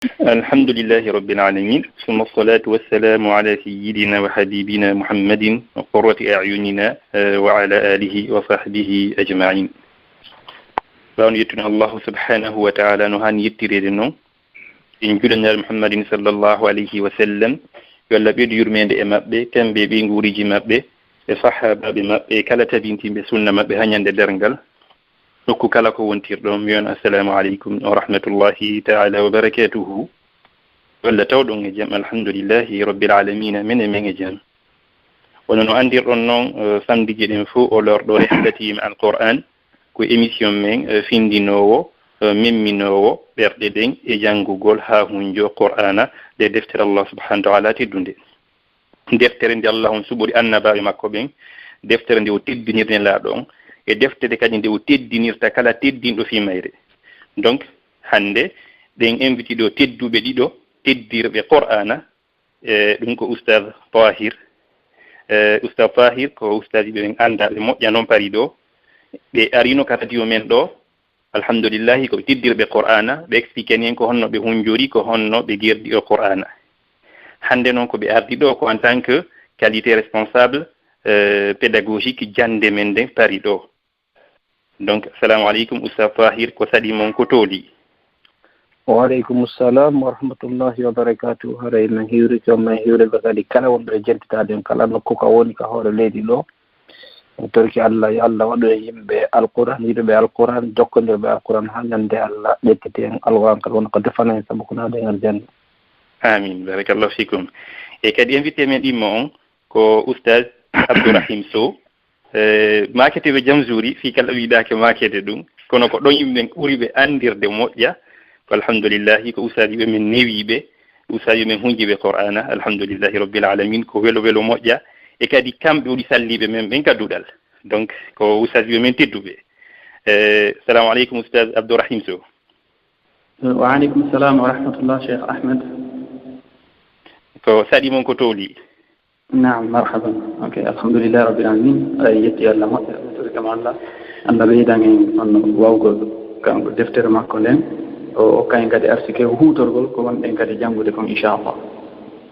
الحمد لله رب العالمين ثم الصلاة والسلام على سيدنا وحبيبنا محمد وقرة أعيننا وعلى آله وصحبه أجمعين. بأن يتنا الله سبحانه وتعالى نهان يتريدنا إن جلنا محمد صلى الله عليه وسلم يلا بيدير من مبه كم بين غوري مبه الصحابة بمبه كلا تبينتي بسنة مبه هنيان درنجل نكو كلا كونتير دوم يون السلام عليكم ورحمة الله تعالى وبركاته ولا تودون جام الحمد لله رب العالمين من جام ونحن عندي رنون سامدي جدين فو أولور دوري حدتي مع القرآن كو إميسيون من فين دي نوو ميمي نوو بردي دين إجانغو غول ها هنجو قرآن دي دفتر الله سبحانه وتعالى تدوندي دفتر دي الله سبوري أنبا مكو بين دفتر دي وتدبنير دين لا دون e deftere kadi nde o teddinirta kala teddinɗo fi mayre. Donc hande ɗen invité ɗo tedduɓe ɗiɗo teddirɓe qur'ana ɗum ko oustad Tahir oustad Tahir ko ustaji ɓe ɓen andaɓe moƴƴa noon pari ɗo ɓe arino ka radio men ɗo alhamdulillahi koɓe teddirɓe qur'ana ɓe expliqué ni en ko honno ɓe hunjori ko honno ɓe gerdi o qur'ana. Hande noon ko ɓe ardi ɗo ko en tant que qualité responsable pédagogique jande men nden pari ɗo. Donc assalamu alaikum Oustaz Tahir ko sadi mon ko toli. Wa alaikum assalam wa rahmatullahi wa barakatuh. Haray na hiwri ko ma hiwre bagadi kala wonde jentitade kala nokko ka woni ka hoore leydi ɗo. Torki Allah ya Allah waɗo yimɓe alquran yiɗoɓe alquran jokkondirɓe alquran ha ñande Allah ƴettiti en alquran kala wona ko defana en sabu ko naade en aljanna. Amin barakallahu fikum. E kadi invité men ɗimmo on ko Oustaz Abdourahim Sow makete ɓe jam juri fi kala wiɗake makete ɗum kono ko ɗon yimɓe ɓuri ɓe andirde moƴƴa alhamdulillahi ko usaji ɓe min newiɓe usaji men hunjiɓe qur'ana alhamdulillahi rabbil alamin ko welo welo moƴƴa e kadi kamɓe woni salliɓe men ɓen kadduɗal donc ko usaji ɓe men tedduɓe assalamu aleykum oustaz Abdourahim Sow. Wa aleykum salam wa rahmatullah Cheikh Ahmed. Ko saɗi mon ko towli. نعم مرحبا اوكي الحمد لله رب العالمين يتي الله متر كما الله الله بيدانgi on wawgo kanko deftere makko nden o kay kadi arsike huutorgol ko won en kadi jangude kon inchallah.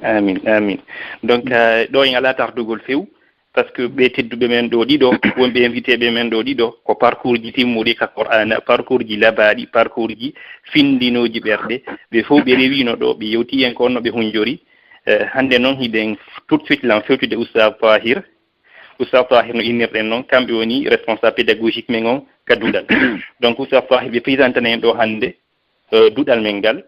Amin amin. Donc ɗo en ala tardugol few par ce que ɓe tedduɓe men ɗo ɗiɗo wonɓe invité ɓe men ɗo ɗiɗo ko parcours ji timmuɗi ka qur'ana parcours ji labaɗi parcours ji findinoji ɓerɗe ɓe fof ɓe rewino ɗo ɓe yewti en ko onno ɓe hunjori. Hande noon hiɗen tout de suite lan fewtude Oustaz Tahir no innirɗen noon kamɓe woni responsable pédagogique men on kadduɗal. Donc Oustaz Tahir ɓe présentana en ɗo hande duɗal men ngal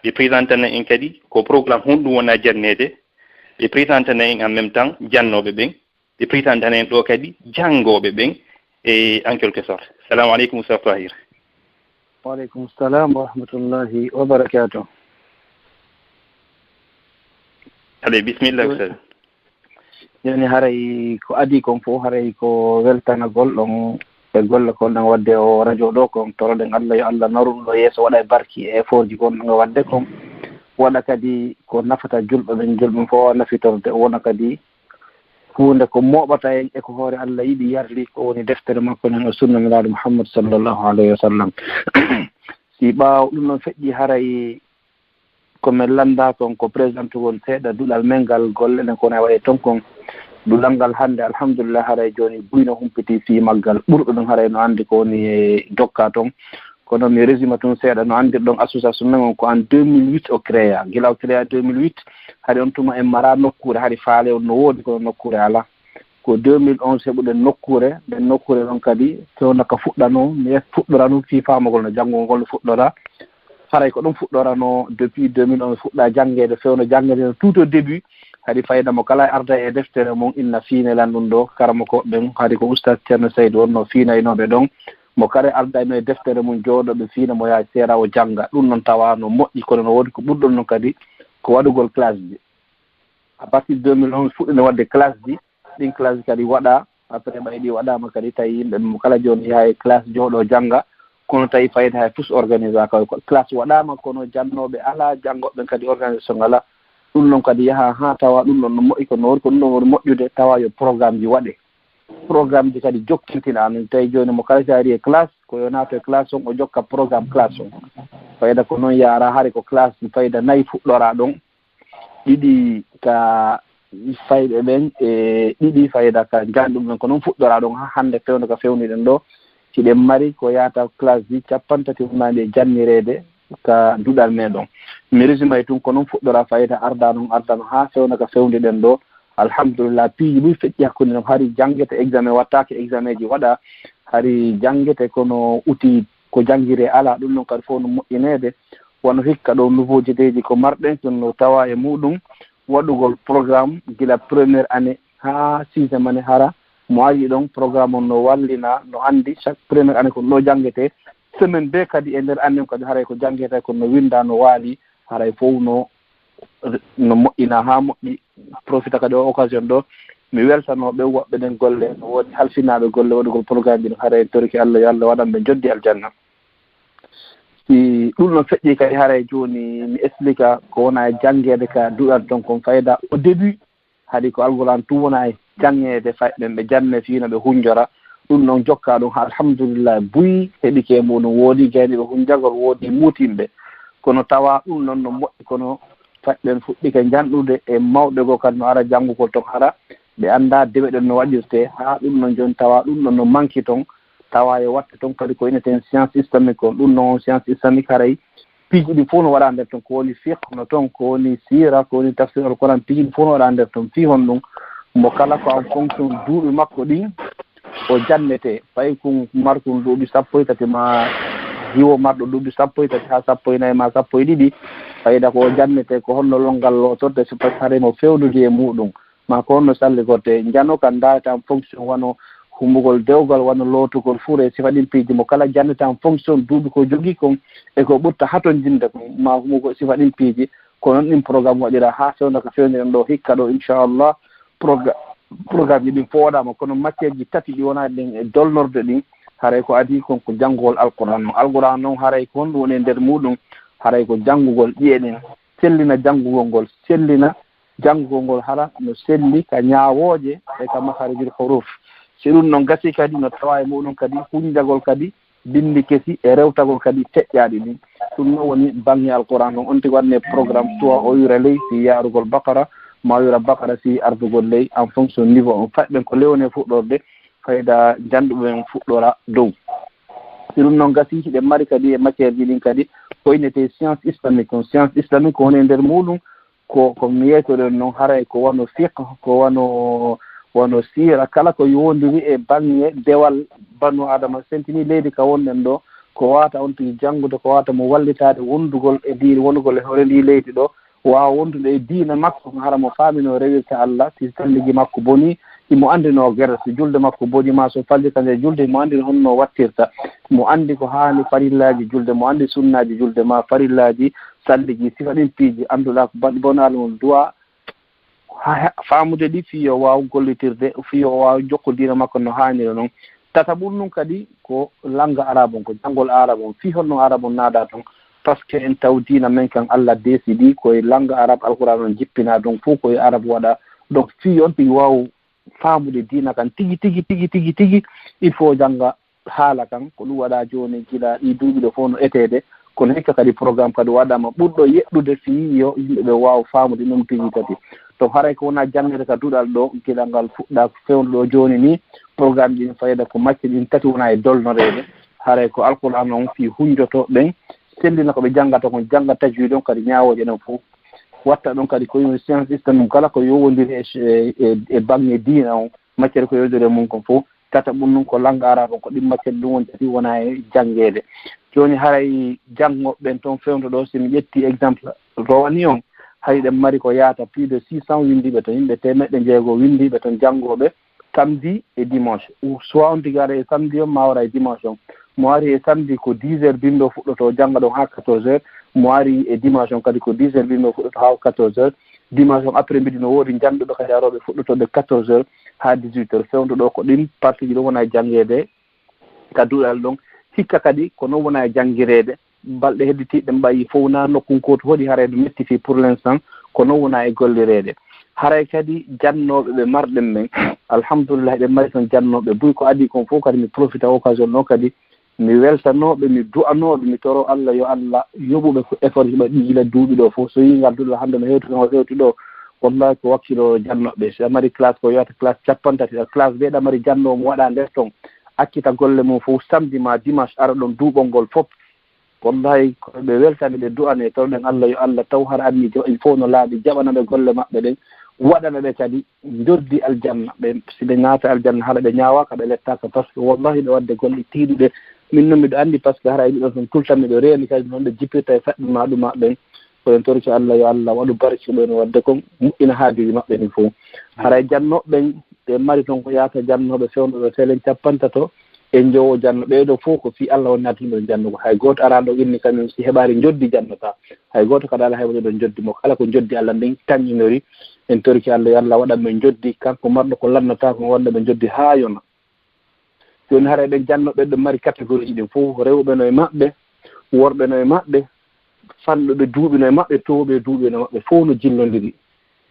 ɓe présentana en kadi ko programme honɗum wona jannede ɓe présentana en en même temps jannoɓe ɓen ɓe présentana en ɗo kadi janngoɓe ɓen e en quelque sorte. Assalamu aleykum Oustaz Tahir. Wa aleykum salam wa rahmatullahi wa barakatuh. Allez bismillah Oustaz. Yani haray ko adi kon fof haray ko weltanagol ɗon e golle kon ɗon wadde o radio ɗo kon toroɗen Allah yo Allah naruɗo yeeso waɗa e barki e effort ji kon ɗon wadde kon waɗa kadi ko nafata julɓe ɓen julɓe fof nafitorde wona kadi hunde ko moɓata en e ko hoore Allah yiɗi yarli ko woni deftere makko nen e sunna nulaaɗo Muhammad sallllahu alayhi wa sallam. Si ɓaaw ɗum noon feƴƴi haray komin landa kon ko présidente won seeɗa duɗal men ngal golle ɗen kono waɗe toon kon duɗal ngal hannde alhamdulillah haray joni buyno humpiti fi maggal ɓurɗo ɗum haray no anndi ko woni e dokka toon kono mi résumé toon seeɗa no anndirɗon association men on ko en 2008 o créa gila o créa 2008 haɗi on tuma en mara nokkure haɗi faale on no woodi kono nokkure ala ko 2011 heɓuɗen nokkure ɓen nokkure ɗon kadi fewno ko fuɗɗano mi fuɗɗora ɗum fi famagol no janngol ngol no fuɗɗora haray ko ɗum fuɗɗorano depuis 2011 fuɗɗa janngede fewno janngede tout au début haɗi fayida mo kala arda e deftere mum inna fiinelan ɗum ɗo karama ko ɓen haɗi ko oustad ceerno saydou wonno fiinaynoɓe ɗon mo kare ardayno e deftere mum jooɗoɓe fiina mo yaha seera o jannga ɗum noon tawa no moƴƴi kono no woodi ko ɓurɗon noon kadi ko waɗugol classe ji à partir de 2011 fuɗɗino wadde classe ji ɗin classe ji kadi waɗa après ɓayɗi waɗama kadi tawi yimɓe mo kala joni yaha e classe jooɗo jannga kono tawi fayida hay tous organisé ka classe waɗama kono jannoɓe ala janngoɓe kadi organisation ngala ɗum noon kadi yaha ha tawa ɗum ɗon no moƴƴi ko no wori ko ɗum ɗon woni moƴƴude tawa yo programme ji waɗe programme ji kadi jokkintina non tawi joni mo kala so ari e classe ko yo naato e classe on o jokka programme classe on fayda ko noon yaara hare ko classe fayda nayi fuɗɗora ɗon ɗiɗi ka fayɓe ɓen e ɗiɗi fayda ka janɗum ɓen ko noon fuɗɗora ɗon ha hannde fewde ka fewniɗen ɗo hiɗen mari ko yahata classe ji 30 jannirede ka duɗal meɗon mi résumé tun ko noon fuɗɗora fayda arda noon ha fewna ka fewniɗen ɗo alhamdulillah piiji ɗum feƴƴi hakkude noon hari janggete examen wattake examen ji waɗa hari janggete kono outil ko janggire ala ɗum noon kadi fof no moƴƴinede wono hikka ɗo nouveauté deji ko marɗen kono tawa e muɗum waɗugol programme gila premiére année ha 6e année hara mo ari ɗon programme on no wallina no andi chaque premiére année ko ɗo janggete semaine be kadi e nder année kadi haray ko janggete kono no winda no waali haray fof no moƴƴina ha moƴƴi profita kadi o occasion ɗo mi weltanoɓe woɓɓe ɗen golle no woodi halfinaɓe golle waɗugol programme ɗin haray torki Allah yo Allah waɗan ɓe joddi aljanna si ɗum ɗon feƴƴi kadi haray joni mi explique ko wona e janggede ka duɗat donc on fayda au début haadi ko alquran tu wona e janngede fayɓen ɓe janne fiino ɓe hunjora ɗum noon jokka ɗum alhamdulillah buyi heɗike muɗum woodi gayni ɓe hunjagol woodi muutimɓe kono tawa ɗum noon no moƴƴi kono faƴɓen fuɗɗike janɗude e mawɓe goo kadi no ara janngugol ton hara ɓe annda dewe ɗen no waɗirte haa ɗum noon joni tawa ɗum ɗon no manque ton tawa e watte toon kadi ko inneten science islamique on ɗum noon science islamique haray piiji ɗi fof no waɗa nder toon ko woni fiqh no toon ko woni sira ko woni tafsir alquran piiji ɗi fof no waɗa nder toon fii hon ɗum mo kala ko en fonction duuɓi makko ɗin o jannete fayi kum markum duuɓi 13 ma jiwo marɗo duuɓi 13 ha 14 ma 12 fayda ko jannete ko honno longal lotorde so par hare mo fewnude e muɗum ma ko honno salligorde jano kan data en fonction wano humbugol dewgal wano lootugol fure sifa ɗin piiji mo kala jannete en fonction duuɓi ko jogii kon e ko ɓurta haton jinde ko ma humugo sifa ɗin piiji ko noon ɗin programme waɗira ha fewna ko fewniɗen ɗo hikka ɗo inchallah programme ji ɗin fo waɗama kono matiére ji tati ɗi wona ɗin e dolnorde ɗin haray ko adi kon ko janngugol alquran noon alquran noon haray ko honɗum woni e nder muɗum haray ko janngugol ƴeeɗen sellina janngugol ngol sellina janngugol ngol hara no selli ka ñaawooje e ka maharijil huruf si ɗum noon gasi kadi no tawa e muɗum kadi hunjagol kadi bindi kesi e rewtagol kadi teƴƴaaɗi ɗin ɗum noon woni baŋnge alquran noon on tigi waɗne programme soit o yura ley si yaarugol bakara ma yura bakara si ardugol ley en fonction niveau on faɗɓen ko lewne fuɗɗorde fayda jannduɓen fuɗɗora dow si ɗum noon gasi hiɗen mari kadi e matiére ji ɗin kadi ko innete science islamique on science islamique ko woni e nder muɗum ko mi yeytoɗen noon haray ko wano fiqh ko wano sira kala ko yowndiri e baŋnge dewal bannu adama sentini leydi ka wonɗen ɗo ko wawata on tigi janngude ko wawata mo wallitade wondugol e diine wondugol e hoore ndi leydi ɗo wawa wondude e diina makko hara mo faamino rewirta Allah si talligi makko boni imo andino guerre so julde makko boni ma so fallita nde julde mo andi honno wattirta mo andi ko haani farillaji julde mo andi sunnaji julde ma farillaji salligi sifa ɗin piiji annduɗa ko baɗɗi bonaali mum duwa faamude ɗi fiyo wawa gollitirde fiyo wawa jokko diina makko no haanire noon tata ɓur ɗum kadi ko langue arabe on ko janngol arabe on fi honno arabe on naada toon par ce que en taw diina men kan Allah décidi koye langue arabe alquran on jippina donc fof koye arabe waɗa donc fi on tigi waw faamude diina kan tigi il faut jannga haala kan ko ɗum waɗa joni gila ɗi duuɓi ɗo fof no etede kono hikka kadi programme kadi waɗama ɓurɗo yeɗɗude fi yo yimɓeɓe wawa faamude ɗum tigi tati to haray ko wona janngede ka duɗal ɗo gila ngal fuɗɗa ko fewno ɗo joni ni programme ɗin fayida ko macce ɗin tati wona e dolnorede haray ko alquran on fi hunjoto ɓen sellina ko ɓe janggata kon jangga tajwi ɗon kadi ñawoje ɗon fof watta ɗon kadi ko yoni science islamique kala ko yowodiri e baŋnge diina on matiére ko yowdiri e mum kon fof tata ɓum ɗum ko langue arabe on ko ɗin matiére ɗum woni tati wona e janngede joni haray janggoɓen toon fewno ɗo somi ƴetti exemple rowani on hayɗen mari ko yaata plus de 600 windiɓe toon yimɓe 1,600 windiɓe toon janngoɓe samedi et dimanche soit on tigi ara e samedi on ma wara e dimanche on mo ari e samedi ko 10 heures bindo fuɗɗoto jannga ɗon ha 14 heures mo ari e dimanche on kadi ko 10 heures bindo fuɗɗoto ha 14 heures dimanche on après midi no woodi jannduɗo kadi aroɓe fuɗɗotoɓe 14 heures ha 18 heures fewndo ɗo ko ɗin partie ji ɗo wona e janngede ka duɗal ɗon hikka kadi ko noon wona e janngirede balɗe hedditiɗɗe mbayi fof na nokkunkoto hoɗi harayde metti fi pour l'instant ko noon wona e gollirede haray kadi jannoɓe ɓe marɗen men alhamdulillah eɗen mari toon jannoɓe buy ko adi kon fof kadi mi profite occasion ɗo kadi mi weltanoɓe mi du'anoɓe mi toro Allah yo Allah yoɓuɓe ko effort ji ɓe ɗigila duuɓi ɗo fof so yi ngadduɗo hannde no hewti no hewti ɗo wallahi ko wakkilo jannoɓe so mari classe ko wiyata classe 50 classe ɓeeɗa mari jannowo mo waɗa nder ton akkita golle mum fof samedi ma dimanche ara ɗon duuɓol ngol fof wallahi koɓe weltani ɓe du'ane tawɗen Allah yo Allah taw har anni il faut no laaɓi jaɓanaɓe golle maɓɓe ɗen waɗana ɓe kadi joddi aljanna ɓe si ɓe naata aljanna haɗa ɓe ñawaka ɓe lettaka par ce que wallahi ɓe wadde golle tiiɗuɗe min noon miɗo anndi par ce que hara yiɗi ɗon ton tultan miɗo reeni kadi noon ɓe jippirta e faɗɗima ɗuma ɓen koyen torki Allah yo Allah waɗu barke ɓen wadde ko moƴƴina haajiji maɓɓe ɗin fof haray jannoɓeɓen ɓe mari toon ko yaata jannoɓe fewnoɓe selen cappantato e jowo janno ɓeeɗo fof ko fii Allah woni naatiɗumen jannugo hay gooto araɗo inni kañum si heɓaari joddi jannota hay gooto kadi ala heɓaɗo ɗon joddi mo kala ko joddi Allah ndin tañinori en torki Allah yo Allah waɗan ɓe joddi kanko marɗo ko lannata ko wonde ɓe joddi haa yona joni hara ɗen jannoɓe ɗo mari catégorie ji ɗin fof rewɓe no e maɓɓe worɓe no e maɓɓe fanɗuɓe duuɓi no e maɓɓe towɓe duuɓi no maɓɓe fof no jillodiri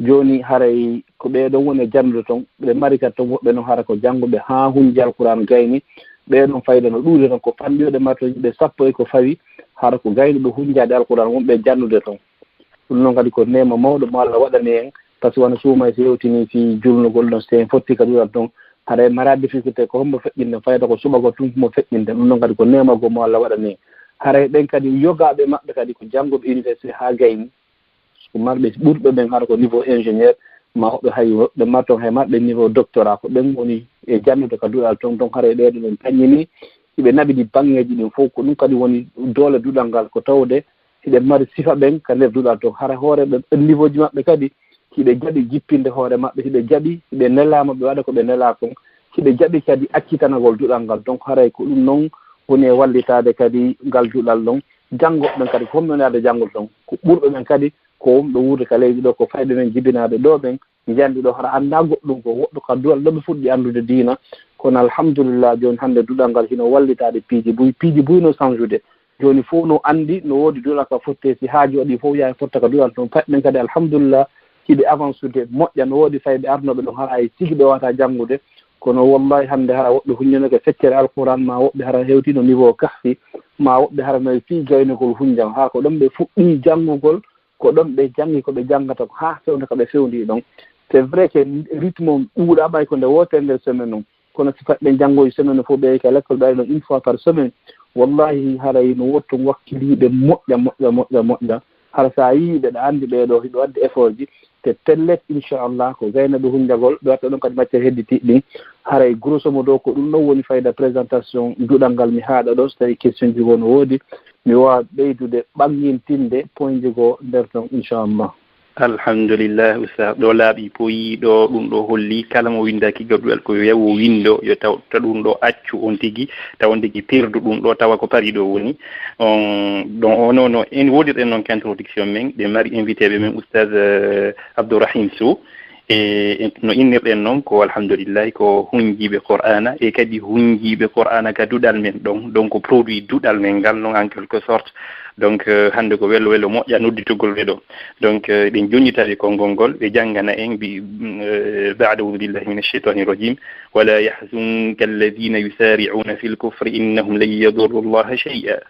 joni haray ko ɓeeɗon woni e jannude toon ɓe mari kadi toon woɓɓe noon hara ko jannguɓe haa hunji alqouran gayni ɓeɗon fayda no ɗuuɗe toon ko fanɗiɓe martoji ɓe sappo e ko fawi hara ko gaynuɓe hunjade alqouran wonɓe jannude toon ɗum noon kadi ko nema mawɗo mo Allah waɗani en par ce que wona suuma so yewtini fi julnugol ɗon so en fotti kadi waɗat toon haɗa mara difficulté ko hombo feƴƴinde fayda ko suɓago tummo feƴƴinde ɗum noon kadi ko nemago mo Allah waɗani en haray ɗen kadi yogaɓe maɓɓe kadi ko janngoɓe université haa gayni ko marɓe ɓurɓe ɓen hara ko niveau ingénieur ma hoɓe hay ɓe marton hay marɓe niveau doctorat ko ɓen woni e jannude ka duɗal toon donc haray ɗeɗo ɗen kañƴini hiɓe naɓiɗi banŋeji ɗin fof ko ɗum kadi woni doole duɗal ngal ko tawde hiɓe mari sifa ɓen ka nder duɗal toon hara hoore ɓe niveau ji maɓɓe kadi hiɓe jaɓi jippinde hoore maɓɓe hiɓe jaɓi hiɓe nelama ɓe waɗa ko ɓe nela kon hiɓe jaɓi kadi accitanagol duɗal ngal donc haray ko ɗum noon woni e wallitade kadi ngal duɗal ɗon janngoɓe ɓen kadi ko homnonade janngol ɗon ko ɓurɓe ɓen kadi ko wonɓe wuurde ka leydi ɗo ko fayɓe men jibinaɓe ɗo ɓen jandi ɗo hara annda goɗɗum ko woɗɗo ka duɗal ɗo ɓe fuɗɗi anndude diina kono alhamdulillah joni hannde duɗal ngal hino wallitade piiji buyno changude joni fof no anndi no woodi duɗal ka fotte si haaji waɗi fof yaha fotta ka duɗal toon fayɓe men kadi alhamdulillah hiɓe avance ude moƴƴa no woodi fayɓe arnoɓe ɗon hara hay sigi ɓe wata janngude kono wallahi hannde hara woɓɓe huññanoke feccere alquran ma woɓɓe hara hewtino niveau kahfi ma woɓɓe hara no fii gaynugol hunjam haa ko ɗon ɓe fuɗɗi janngugol ko ɗon ɓe janngi ko ɓe janngata ko haa fewde ko ɓe fewndi ɗon c' est vrai que rythme ɓuuɗa ɓay ko nde wotere nder semaine on kono si faɗ ɓe janngoye semaine fof ɓe ka l'école ɓayno une fois par semaine wallahi haray no wotto wakkiliɓe moƴƴa hara sa yii ɓeɗa anndi ɓeeɗo hiɓe wadde effort ji te tellet inchallah ko gaynaɓe hunjagol ɓe watta ɗon kadi matiére hedditiɗ ɗin haray grosso modo ko ɗum ɗon woni fayda présentation duɗal ngal mi haaɗa ɗo so tawi question ji goo no woodi mi wawa ɓeydude ɓanguintinde point ji goo nder ton inchallah alhamdulillah ustad ɗo laaɓi poyi ɗo ɗum ɗo holli kala mo windaki gaɗuɗal ko yo yawo windo yo tawta ɗum ɗo accu on tigui taw on tigui pirdu ɗum ɗo tawa ko pari ɗo woni donc onono en woodiɗen noon introduction men ɓe mari invité ɓe men oustad Abdourahim Sow e no innirɗen noon ko alhamdulillah ko hunjiɓe qur'ana e kadi hunjiɓe qur'ana ka duɗal men ɗon donc produit duɗal men ngal noon en quelque sorte donc hande ko wello moƴƴa nodditugol ɓe ɗo donc ɓe joñitaɓe konngol ngol ɓe janggana en bi ba'da a'udhu billahi minash shaitani rajim wala yahzunka alladhina yusari'una fil kufri innahum lan yadurru allaha shay'a.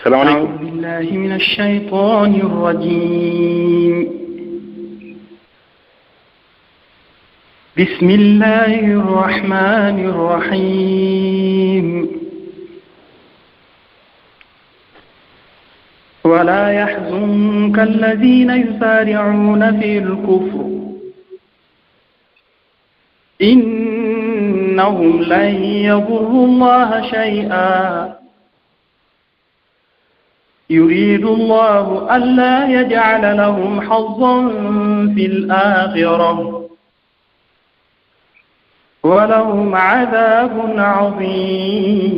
السلام عليكم. أعوذ بالله من الشيطان الرجيم. بسم الله الرحمن الرحيم. ولا يحزنك الذين يسارعون في الكفر إنهم لن يضروا الله شيئا يريد الله ألا يجعل لهم حظا في الآخرة ولهم عذاب عظيم.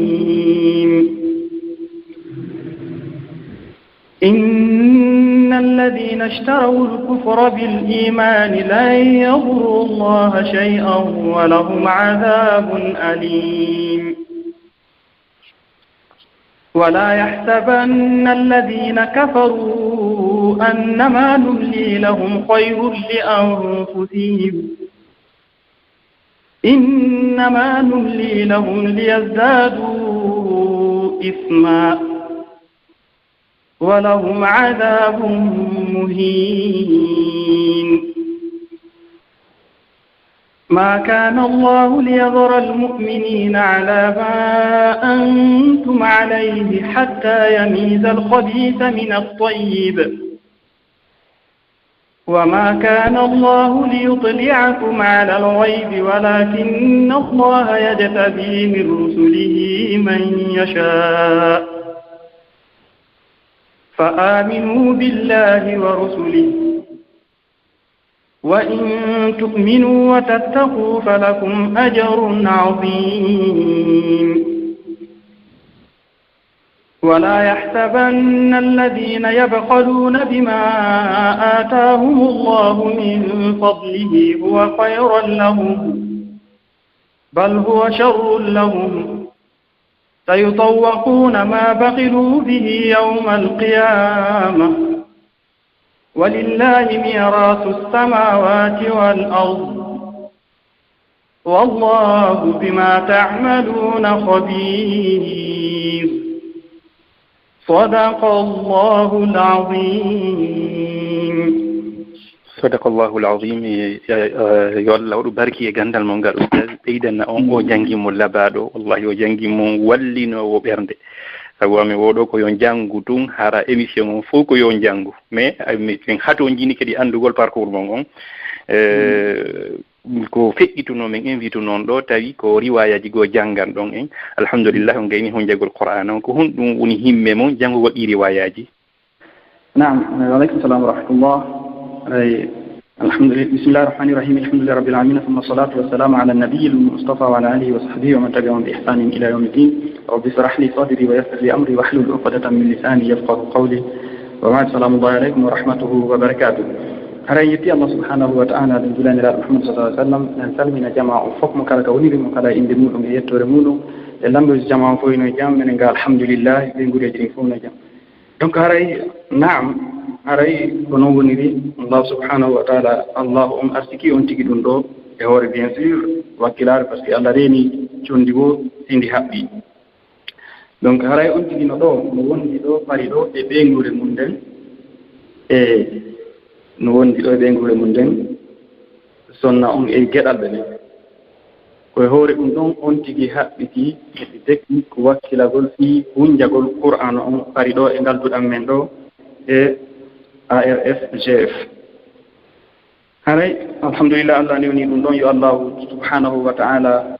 إن الذين اشتروا الكفر بالإيمان لن يضروا الله شيئا ولهم عذاب أليم. ولا يحسبن الذين كفروا أنما نملي لهم خير لأنفسهم إنما نملي لهم ليزدادوا إثما ولهم عذاب مهين ما كان الله ليذر المؤمنين على ما أنتم عليه حتى يميز الخبيث من الطيب وما كان الله ليطلعكم على الغيب ولكن الله يجتبي من رسله من يشاء فآمنوا بالله ورسله وإن تؤمنوا وتتقوا فلكم أجر عظيم ولا يحسبن الذين يبخلون بما آتاهم الله من فضله هو خيرا لهم بل هو شر لهم سيطوقون ما بخلوا به يوم القيامة ولله ميراث السماوات والأرض والله بما تعملون خبير صدق الله العظيم صدق الله العظيم يالله بركي غاندال مون غال استاذ بيدنا اون او جانغي مو لابادو والله yo jangi mon wallino wo bernde sabu ami wodo ko yo jangu tun hara émission on fo ko yo jangu mais min hato jini kedi andugol parcours mon on ko fekkituno men invite non do tawi ko riwayaji go jangan don en alhamdulillah on gayni hon jagol qur'an on ko hon dum woni himme mon jangugol di riwayaji نعم وعليكم السلام ورحمة الله الحمد لله بسم الله الرحمن الرحيم الحمد لله رب العالمين ثم الصلاة والسلام على النبي المصطفى وعلى آله وصحبه ومن تبعهم بإحسان إلى يوم الدين رب اشرح لي صدري ويسر لي أمري واحلل عقدة من لساني يفقهوا قولي وبعد سلام الله عليكم ورحمته وبركاته هريتي الله سبحانه وتعالى من جلال محمد صلى الله عليه وسلم نسلمنا جماعة فكم كلا كوني بمكلا إن دمودهم يتورمونو لم جماعة فوينو جام من قال الحمد لله بنقول يجري فونا جام donc نعم haray ko non woniri Allah subhanahu wa ta'ala Allah arsiki on tigi dum do e hore bien sûr wakilar parce que Allah reni condi go indi habbi donc haray on tigi no do no wondi do mari do e bengure mun den e no wondi do e bengure mun den sonna on e gedal be ko hore dum don on tigi habbiti e technique wakilagol fi hunjagol Qur'an on mari do e ngal dudam men do e ARFGF haray alhamdulillah Allah ni dum don yo Allah subhanahu wa ta'ala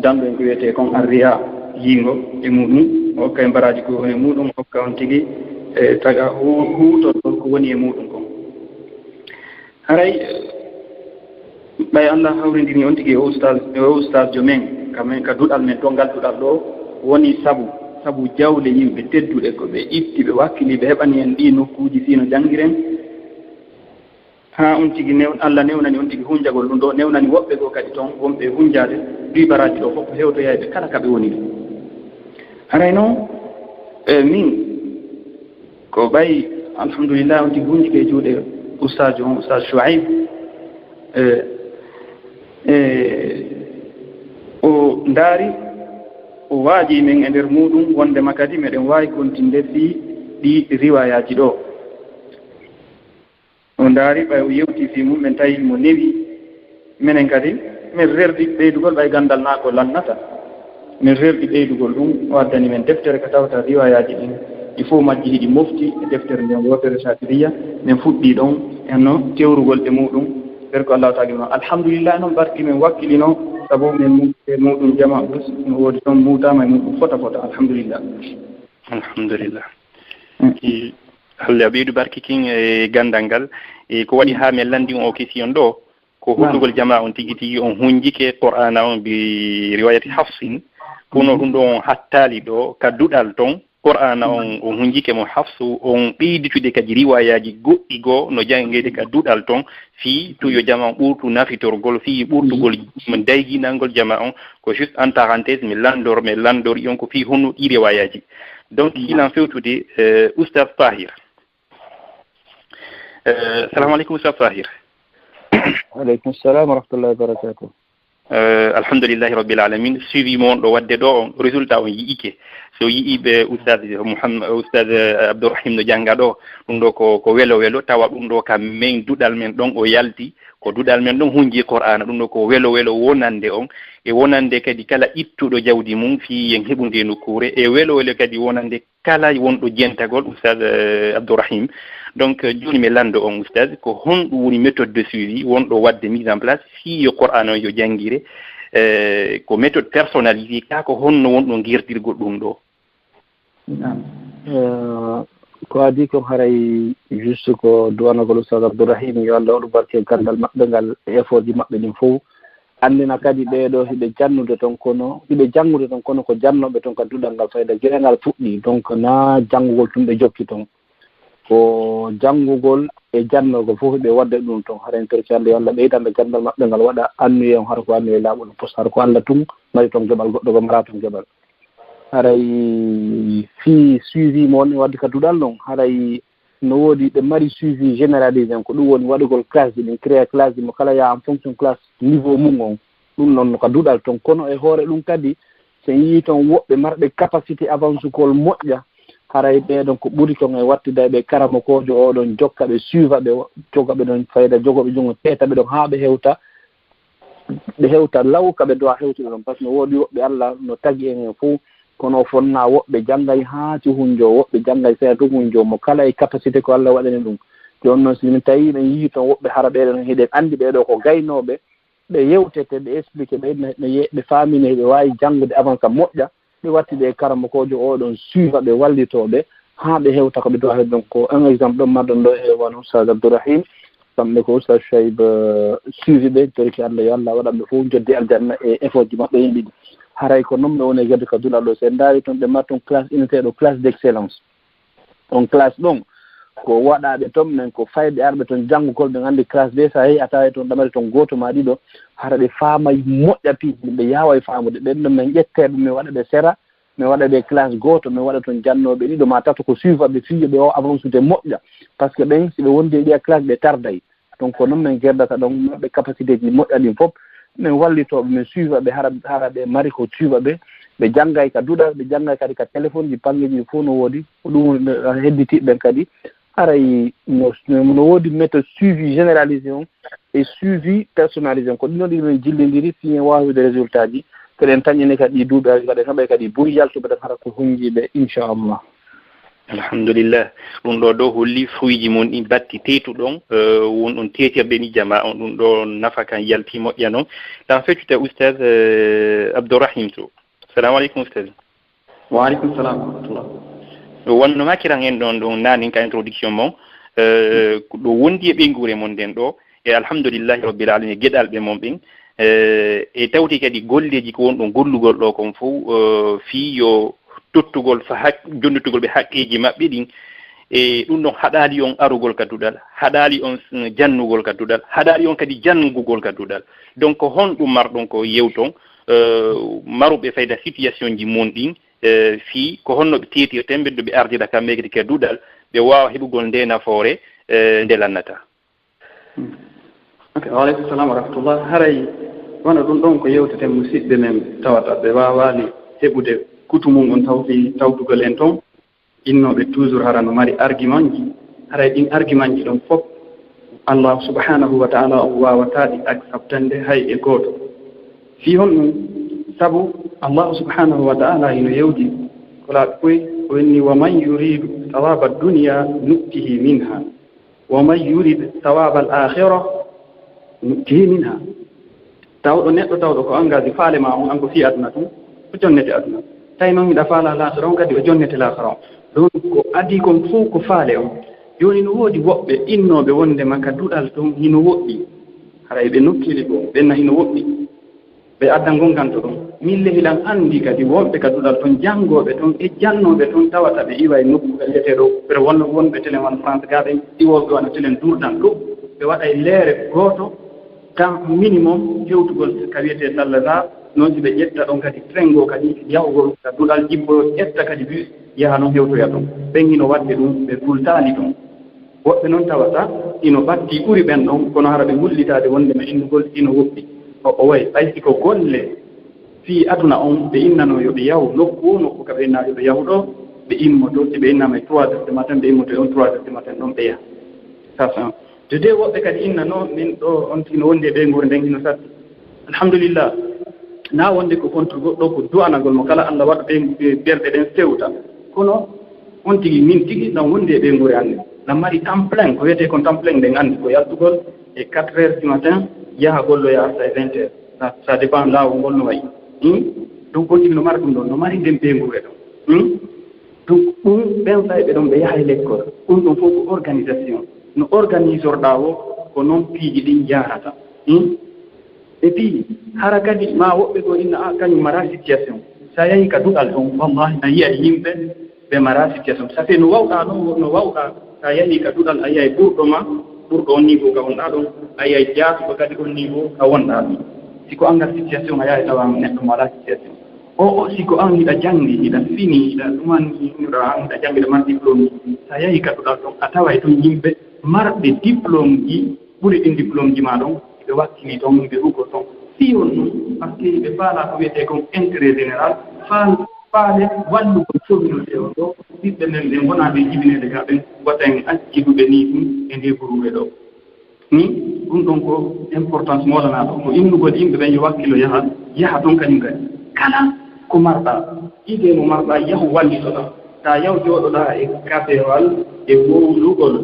dambe ko wete kon arriya yingo e mudum o kay baraji ko e mudum o ka on tigi e taga huto ko woni e mudum ko haray bay Allah hawrindini on tigi o ustaz jomen kamen ka dudal men to gal dudal do woni sabu jawle yimbe teddude ko be itti be wakkili be hebani en di nokkuji sino jangiren ha on tigi new Allah newnani on tigi hunjagol dum do newnani wobbe go kadi ton wombe hunjade di baraji do fop hewto yaybe kala kabe woni harayno min ko bay alhamdulillah on tigi hunji ke juude ustaz Shuaib o ndari o waaji men e nder muɗum wonde makadi meɗen waawi kontinde fi ɗi riwayaji ɗo o ndaari ɓay o yewti fi mum men tawi mo newi minen kadi min rerdi ɓeydugol ɓay gandal naa ko lannata min rerdi ɓeydugol ɗum o addani men deftere ko tawata riwayaji ɗin il faut majji hiɗi mofti e deftere nden wotere Chatibiya min fuɗɗi ɗon enno tewrugol e muɗum ɓer ko Allah taala noon alhamdulillah noon barki men wakkilino sabu men muɗum jama no woodi toon muutama e muɗum fota alhamdulillah halle a ɓeydu barki kin e gandal ngal e ko waɗi ha men landi on o question ɗo ko huɗɗugol jama on tigi tigi on hunjike Qur'ana on bi riwayati Hafsin kono ɗum ɗo on hattali ɗo kadduɗal ton Qur'ana on hunjike mo Hafsu on ɓeyditude kadi riwayaji goɗɗi goo no jangede ka duɗal ton fi tuyo jama on ɓurtu nafitorgol fi ɓurtugol dayginalngol jama on ko juste en parenthèse mi landor on ko fi honno ɗi riwayaji donc hilan fewtude oustad Tahir. Assalamu alaikum oustad Tahir. Aleykum salam wa rahmatullahi wa barakatuh. Alhamdulillahi rabbil alamin. Suivi mon do wadde do résultat on yiike so yiibe oustad Abdourahim no janga do dum do ko welo tawa dum do kam men dudal men don o yalti ko dudal men don hunji Qur'ana dum do ko welo wonande on e wonande kadi kala ittudo jawdi mum fi yen hebunde no kure e welo kadi wonande kala wondo jentagol oustad Abdourahim. Donc joni mi lando on oustad ko hon woni méthode de suivi wondo wadde mise en place fi yo Qur'an yo jangire ko méthode personnalisée ka ko honno wondo girdirgol dum do. Ko adi ko haray juste ko duwanagol oustad Abdourahim yo Allah o barke gandal mabbe ngal effort ji mabbe din fof andina kadi ɓeɗo hiɓe jannude ton kono hiɓe jangude ton kono ko jannoɓe ton ka dudal ngal fayda gueɗengal fuɗɗi donc na janngugol tum ɓe jokki ton ko janngugol e jannogol fof ɓe wadde ɗum ton haren torki Allah yo Allah ɓeydanɓe gandal maɓɓe ngal waɗa annuye on hara ko annuye laaɓol post hara ko Allah tun mari ton geɓal goɗɗo ko mara ton geɓal haray fi suivi mo wonni wadde ka dudal ɗon haray no woodi ɓe mari suivi généralisé ko ɗum woni waɗugol classe ji ɗin créé classe ji mo kala yaa en fonction classe niveau mum on ɗum noon no ka duɗal ton kono e hoore ɗum kadi so yii toon woɓɓe marɓe capacité avance kol moƴƴa haray ɓeeɗon ko ɓuri ton e wattude ɓe karama kojo oɗon jokka ɓe suiva ɓe joga ɓe ɗon fayda jogoɓe jungo teeta ɓe ɗon haa ɓe hewta law ka ɓe dowa hewtude ɗon par ce que no woodi woɓɓe Allah no tagi en fof kono fonna woɓɓe janngay haa cuhunjo woɓɓe janngay seeɗa tuhunjo mo kala e capacité ko Allah waɗani ɗum jooni noon simin tawi ɗen yii toon woɓɓe hara ɓeɗon hiɗen anndi ɓeeɗo ko gaynooɓe ɓe yewtete ɓe expliqué ɓe faamine ɓe waawi janngude avant ka moƴƴa ɓe wattide e karama kojo oɗon suiva ɓe wallitooɓe haa ɓe hewta ko ɓe dowa hedon ko un exemple ɗon marɗon ɗo e won oustad Abdourahim kamɓe ko oustad Cheyb suivi ɓe torki Allah yo Allah waɗanɓe fof joddi aljanna e effort ji maɓɓe yimɓe ɗi haray ko noon ɓe woni e gadde ka duɗal ɗo sen ndaari toon ɓe mbar toon classe unitaire ɗo classe d' excellence on classe ɗon ko waɗaɓe toon men ko fayɓe arɓe toon janngugol ɓe anndi classe ɓe so heyi a tawa toon ɗamari toon gooto ma ɗiɗo hara ɓe faamay moƴƴa piiji ɓe yaawa e faamude ɓen ɗon min ƴettee ɗum min waɗa ɓe sera min waɗa ɓe classe gooto min waɗa toon jannooɓe ɗiɗo ma tato ko suiva ɓe fiijo ɓe o avance ude moƴƴa par ce que ɓen si ɓe wondi e ɗiya classe ɓe tarday donc ko noon min gerdata ɗon maɓɓe capacité ji moƴƴa ɗin fof min wallitooɓe min suiva ɓe hara ɓe mari ko suiva ɓe janngay ka duɗal ɓe janngay kadi ka téléphone ji pangeji fof no woodi ko ɗum hedditiɓe ɓen kadi haray no woodi méthode suivi généralisé on et suivi personnalisé on ko ɗum ɗon ɗi min jillindiri fi waawide résultat ji keɗen tañini kadi ɗi duuɓi aji kaɗen haɓe kadi ɓuri yaltuɓe ɗen hara ko hunjiɓe inchallah. Alhamdulillah ɗum ɗo dow holli fruiji mon ɗi batti teetuɗon won ɗon teetirɗe ni jama on ɗum ɗo nafa kan yalti moƴƴa noon tan feccute oustad Abdourahim to. Assalamu aleykum oustad. Wa aleykum salam wa rahmatullah. Wonno makiran en ɗon ɗon nanin ka introduction mon ɗo wondi e ɓengure mon nden ɗo e alhamdulillahi rabbil alamin e geɗalɓe mon ɓen e tawti kadi golleji ko wonɗon gollugol ɗo kon fof fi yo tottugol jonnutugol ɓe haqqeji maɓɓe ɗin e ɗum ɗon haɗali on arugol ka duɗal haɗali on jannugol ka duɗal haɗali on kadi janngugol ka duɗal donc hon ɗum marɗon ko yewton maruɓe fayda situation ji mon ɗin fi ko honno ɓe teetirten ɓeddo ɓe ardira kamɓe kadi ka duɗal ɓe wawa heɓugol nde nafoore nde lannata. Ok, waaleykum salam wa rahmatullah. Haray wona ɗum ɗon ko yewteten musidɓe men tawata ɓe wawali heɓude kutumum on tawtugol en toon innoɓe toujours hara no mari argument ji haray ɗin argument ji ɗon fof Allah subhanahu wa ta'ala on wawataɗi acceptande hay e gooto fi hon ɗum sabu Allah subhanahu wa ta'ala hino yewdi ko laaɓi koye o wenni wa man yuridu thawaba dunya nuttihi minha wa man yurid thawaba al akhirah nuttihi minha tawɗo neɗɗo tawɗo ko engagé faale ma on an ko fi aduna tum ko jonnete aduna tawi noon miɗa faala lahara on kadi o jonnete lahara on ɗon ko adi kon fof ko faale on joni no woodi woɓɓe innoɓe wonde makka duɗal ɗum hino woɗɗi haray ɓe nokkili ɗum ɓenna hino woɗɗi ɓe adda gonganto ɗum min lehilan anndi kadi wonɓe ka duɗal toon janngoɓe toon e jannoɓe toon tawata ɓe iwa e nokku ɓelleteɗo ɓeɗa wonɓe télé wan france gaɓe iwoɓe wana télé durɗan ɗum ɓe waɗa e leere gooto temps minimum hewtugol ka wiyete sallah noon si ɓe ƴetta ɗon kadi train go kadi yahugol ka duɗal jibbo ƴetta kadi bus yaha noon hewtoya ɗon ɓen ino waɗde ɗum ɓe pultaali ɗon woɓɓe noon tawata ino ɓatti ɓuri ɓen ɗon kono hara ɓe gullitade wonde ma innugol ino woɓɓi o wayi ɓaysi ko golle fii aduna on ɓe innano yo ɓe yahu nokku ka ɓe inna yo ɓe yahu ɗo ɓe immoto si ɓe innama 3 heures du matin ɓe immoto on 3 heures du matin ɗon ɓe yaha ça de de woɓɓe kadi innano min ɗo on tino wonde ɓe ngure nden hino satti alhamdulillah na wonde ko contre goɗɗo ko du'anagol mo kala Allah waɗa ɓe ɓerɗe ɗen fewta kono on tigi min tigi ɗon wonde ɓe ngure hannde ɗan mari temps plein ko wiyete kon temps plein nden anndi ko yaltugol e 4 heures du matin yaha golloya arta e 20 heures ça dépend laawol ngol no wayi donc on tigi no mara ɗum ɗon no mari nden ɓe ngure ɗon donc ɗum ɓen sayɓe ɗon ɓe yaha e l'école ɗum ɗon fof ko organisation no organisorɗa o ko noon piiji ɗin jarata et puis hara kadi ma woɓɓe ɗo inna kañum mara situation sa yahi ka duɗal ɗon wallahi a yiya yimɓe ɓe mara situation ça fait no wawɗa ɗon no wawɗa sa yahi ka duɗal a yiyay ɓurɗo ma ɓurɗo on niveau ka wonɗa ɗon a yiyay jaasuɗo kadi on niveau ka wonɗa ɗon siko angal situation a yaha tawa neɗɗo mo wala situation o siko an hiɗa janggi hiɗa fini hiɗa ɗumanɗa an hiɗa janggi ɗa mar diplôme sa yahi ka duɗal ɗon a tawa toon yimɓe marɓe diplôme ji ɓuri ɗin diplôme ji ma ɗon ɓe wattini toon ɓe hugo toon si on ɗum par ce que ɓe faala ko wiyete kon intérêt général faale wallugol communauté o ɗo ɓiɓɓe men ɓe wonaɓe jibinede ga ɓen waɗan acciduɓe ni ɗum e nde guruɓe ɗo ɗum ɗon ko importance moolana ɗo ko innugol yimɓe ɓen yo wakkilo yaha toon kañum kadi kala ko marɗa idée mo marɗa yahu wallitoɗa ta yaw jooɗoɗa e kafewal e wowlugol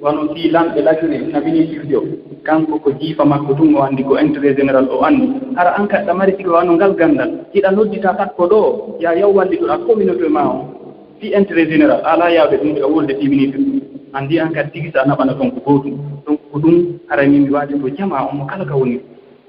wano si lamɓe lagine nabini studio kanko ko jiifa makko tun o anndi ko intérêt général o anndi hara an kaɗɗa mari sigo wano ngal gandal hiɗa noddita takko ɗo ya yaw wallitoɗa communauté ma o si intérêt général ala yawde ɗum ɓe wolde 10 minutes anndi an kadi tigi sa naɓana toon ko gootum donc ko ɗum hara min mi waade ko jama on mo kala ka woni